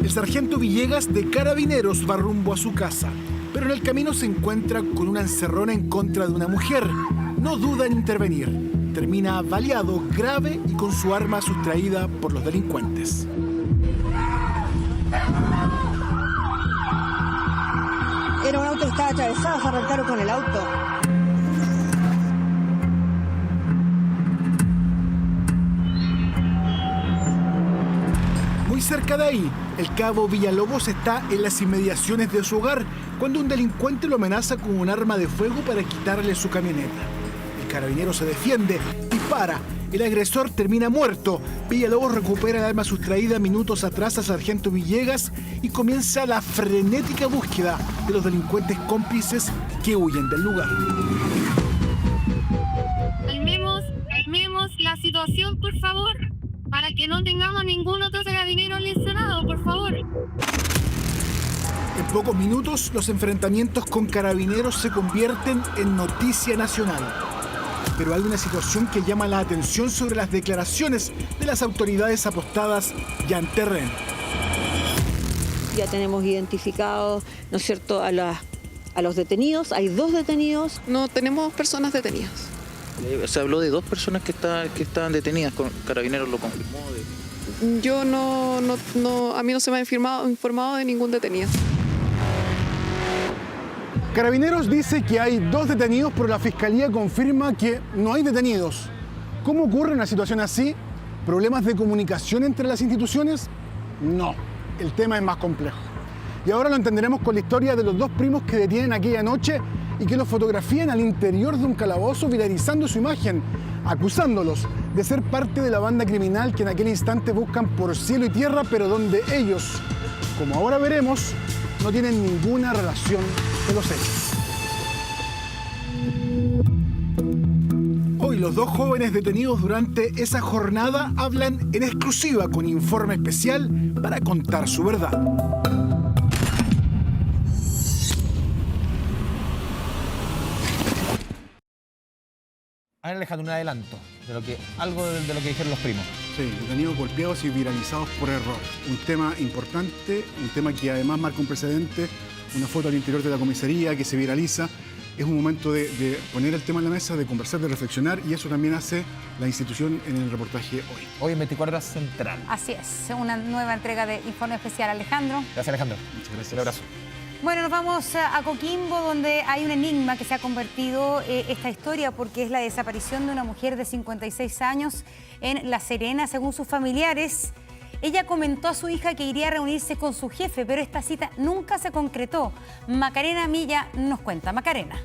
El sargento Villegas de Carabineros va rumbo a su casa, pero en el camino se encuentra con una encerrona en contra de una mujer. No duda en intervenir. Termina baleado, grave y con su arma sustraída por los delincuentes. Era un auto que estaba atravesado, se arrancaron con el auto. Muy cerca de ahí, el cabo Villalobos está en las inmediaciones de su hogar cuando un delincuente lo amenaza con un arma de fuego para quitarle su camioneta. El carabinero se defiende, dispara. El agresor termina muerto. Villalobos recupera el arma sustraída minutos atrás al sargento Villegas y comienza la frenética búsqueda de los delincuentes cómplices que huyen del lugar. Calmemos la situación, por favor, para que no tengamos ningún otro carabinero lesionado, por favor. En pocos minutos, los enfrentamientos con carabineros se convierten en noticia nacional. Pero hay una situación que llama la atención sobre las declaraciones de las autoridades apostadas ya en terreno. Ya tenemos identificados, ¿no es cierto?, a los detenidos. Hay 2 detenidos. No tenemos personas detenidas. Se habló de 2 personas que estaban detenidas, Carabineros lo confirmó. Yo a mí no se me ha informado de ningún detenido. Carabineros dice que hay 2 detenidos, pero la Fiscalía confirma que no hay detenidos. ¿Cómo ocurre una situación así? ¿Problemas de comunicación entre las instituciones? No, el tema es más complejo. Y ahora lo entenderemos con la historia de los 2 primos que detienen aquella noche y que los fotografían al interior de un calabozo viralizando su imagen, acusándolos de ser parte de la banda criminal que en aquel instante buscan por cielo y tierra, pero donde ellos, como ahora veremos, no tienen ninguna relación con los hechos. Hoy los dos jóvenes detenidos durante esa jornada hablan en exclusiva con informe especial para contar su verdad. A ver, Alejandro, un adelanto de lo que, algo de lo que dijeron los primos. Sí, detenidos, golpeados y viralizados por error. Un tema importante, un tema que además marca un precedente, una foto al interior de la comisaría que se viraliza. Es un momento de poner el tema en la mesa, de conversar, de reflexionar, y eso también hace la institución en el reportaje hoy. Hoy en 24 Horas Central. Así es, una nueva entrega de Informe Especial. Alejandro. Gracias, Alejandro. Muchas gracias. Un abrazo. Bueno, nos vamos a Coquimbo, donde hay un enigma que se ha convertido esta historia, porque es la desaparición de una mujer de 56 años en La Serena. Según sus familiares, ella comentó a su hija que iría a reunirse con su jefe, pero esta cita nunca se concretó. Macarena Milla nos cuenta. Macarena.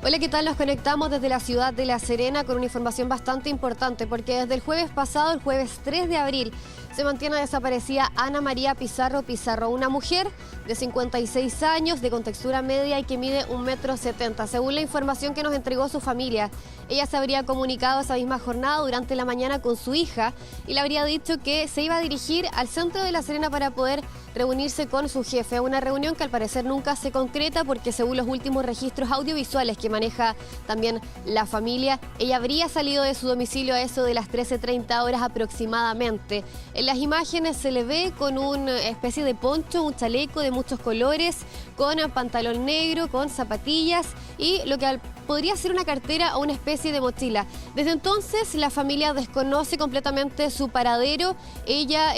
Hola, ¿qué tal? Nos conectamos desde la ciudad de La Serena con una información bastante importante, porque desde el jueves pasado, el jueves 3 de abril, se mantiene desaparecida Ana María Pizarro, una mujer de 56 años, de contextura media y que mide 1,70 m. Según la información que nos entregó su familia, ella se habría comunicado esa misma jornada durante la mañana con su hija y le habría dicho que se iba a dirigir al centro de La Serena para poder reunirse con su jefe. Una reunión que al parecer nunca se concreta, porque según los últimos registros audiovisuales que maneja también la familia, ella habría salido de su domicilio a eso de las 13:30 horas aproximadamente. En las imágenes se le ve con una especie de poncho, un chaleco de muchos colores, con pantalón negro, con zapatillas y lo que podría ser una cartera o una especie de mochila. Desde entonces la familia desconoce completamente su paradero. Ella,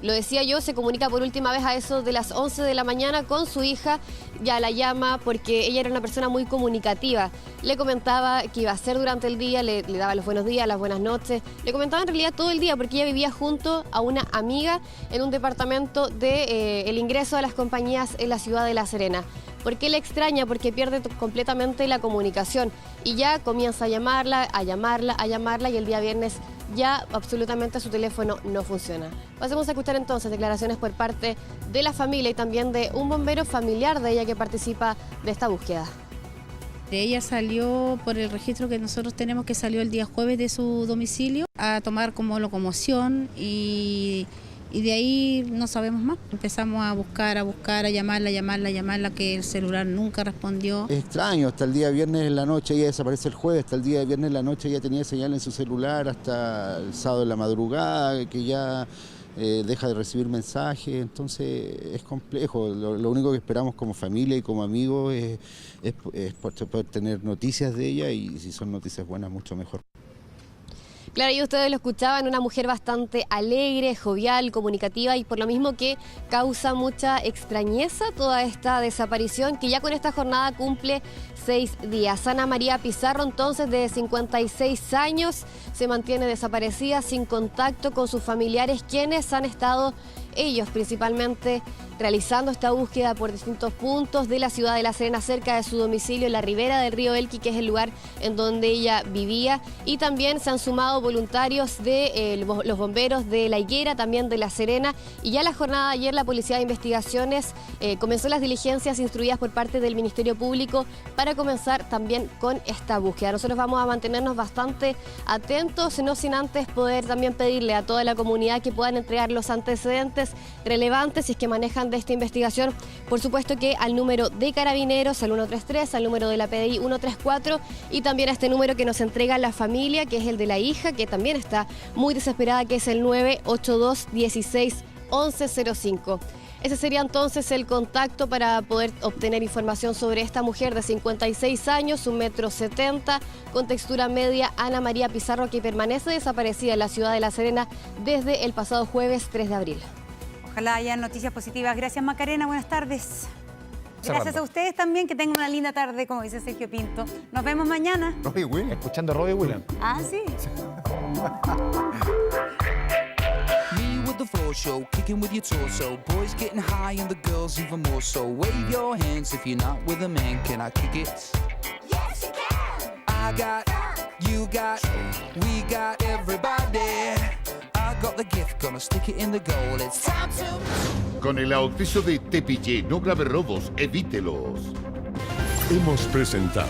lo decía yo, se comunica por última vez a eso de las 11 de la mañana con su hija. Ya la llama porque ella era una persona muy comunicativa. Le comentaba que iba a hacer durante el día, le daba los buenos días, las buenas noches. Le comentaba en realidad todo el día, porque ella vivía junto a una amiga en un departamento de el ingreso a las compañías en la ciudad de La Serena. ¿Por qué le extraña? Porque pierde completamente la comunicación y ya comienza a llamarla y el día viernes ya absolutamente su teléfono no funciona. Pasemos a escuchar entonces declaraciones por parte de la familia y también de un bombero familiar de ella que participa de esta búsqueda. Ella salió, por el registro que nosotros tenemos, que salió el día jueves de su domicilio a tomar como locomoción y de ahí no sabemos más. Empezamos a buscar, a llamarla, que el celular nunca respondió. Es extraño, hasta el día viernes en la noche, ella desaparece el jueves, hasta el día viernes en la noche ella tenía señal en su celular, hasta el sábado en la madrugada, que ya deja de recibir mensajes, entonces es complejo. Lo único que esperamos como familia y como amigos es poder tener noticias de ella, y si son noticias buenas, mucho mejor. Claro, y ustedes lo escuchaban, una mujer bastante alegre, jovial, comunicativa, y por lo mismo que causa mucha extrañeza toda esta desaparición, que ya con esta jornada cumple 6 días. Ana María Pizarro, entonces, de 56 años, se mantiene desaparecida, sin contacto con sus familiares, quienes han estado, ellos principalmente, realizando esta búsqueda por distintos puntos de la ciudad de La Serena, cerca de su domicilio, en la ribera del río Elqui, que es el lugar en donde ella vivía. Y también se han sumado voluntarios de los bomberos de La Higuera, también de La Serena. Y ya la jornada de ayer, la Policía de Investigaciones comenzó las diligencias instruidas por parte del Ministerio Público para comenzar también con esta búsqueda. Nosotros vamos a mantenernos bastante atentos, no sin antes poder también pedirle a toda la comunidad que puedan entregar los antecedentes relevantes si es que manejan de esta investigación, por supuesto que al número de Carabineros, al 133, al número de la PDI 134, y también a este número que nos entrega la familia, que es el de la hija, que también está muy desesperada, que es el 982 16 1105. Ese sería entonces el contacto para poder obtener información sobre esta mujer de 56 años, 1,70 m, con textura media, Ana María Pizarro, que permanece desaparecida en la ciudad de La Serena desde el pasado jueves 3 de abril. Ojalá haya noticias positivas. Gracias, Macarena. Buenas tardes. Gracias Cerrando. a ustedes también, que tengan una linda tarde, como dice Sergio Pinto. Nos vemos mañana. Robbie Williams. Escuchando a Robbie Williams. Ah, sí. the floor show, kicking with your torso. Boys getting high and the girls even more so. Wave your hands if you're not with a man. Can I kick it? Yes, you can. I got, you got, we got everybody. I got the gift, gonna stick it in the goal. It's time to... Con el auspicio de Tepiche, no grave robos, evítelos. Hemos presentado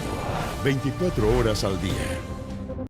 24 horas al día.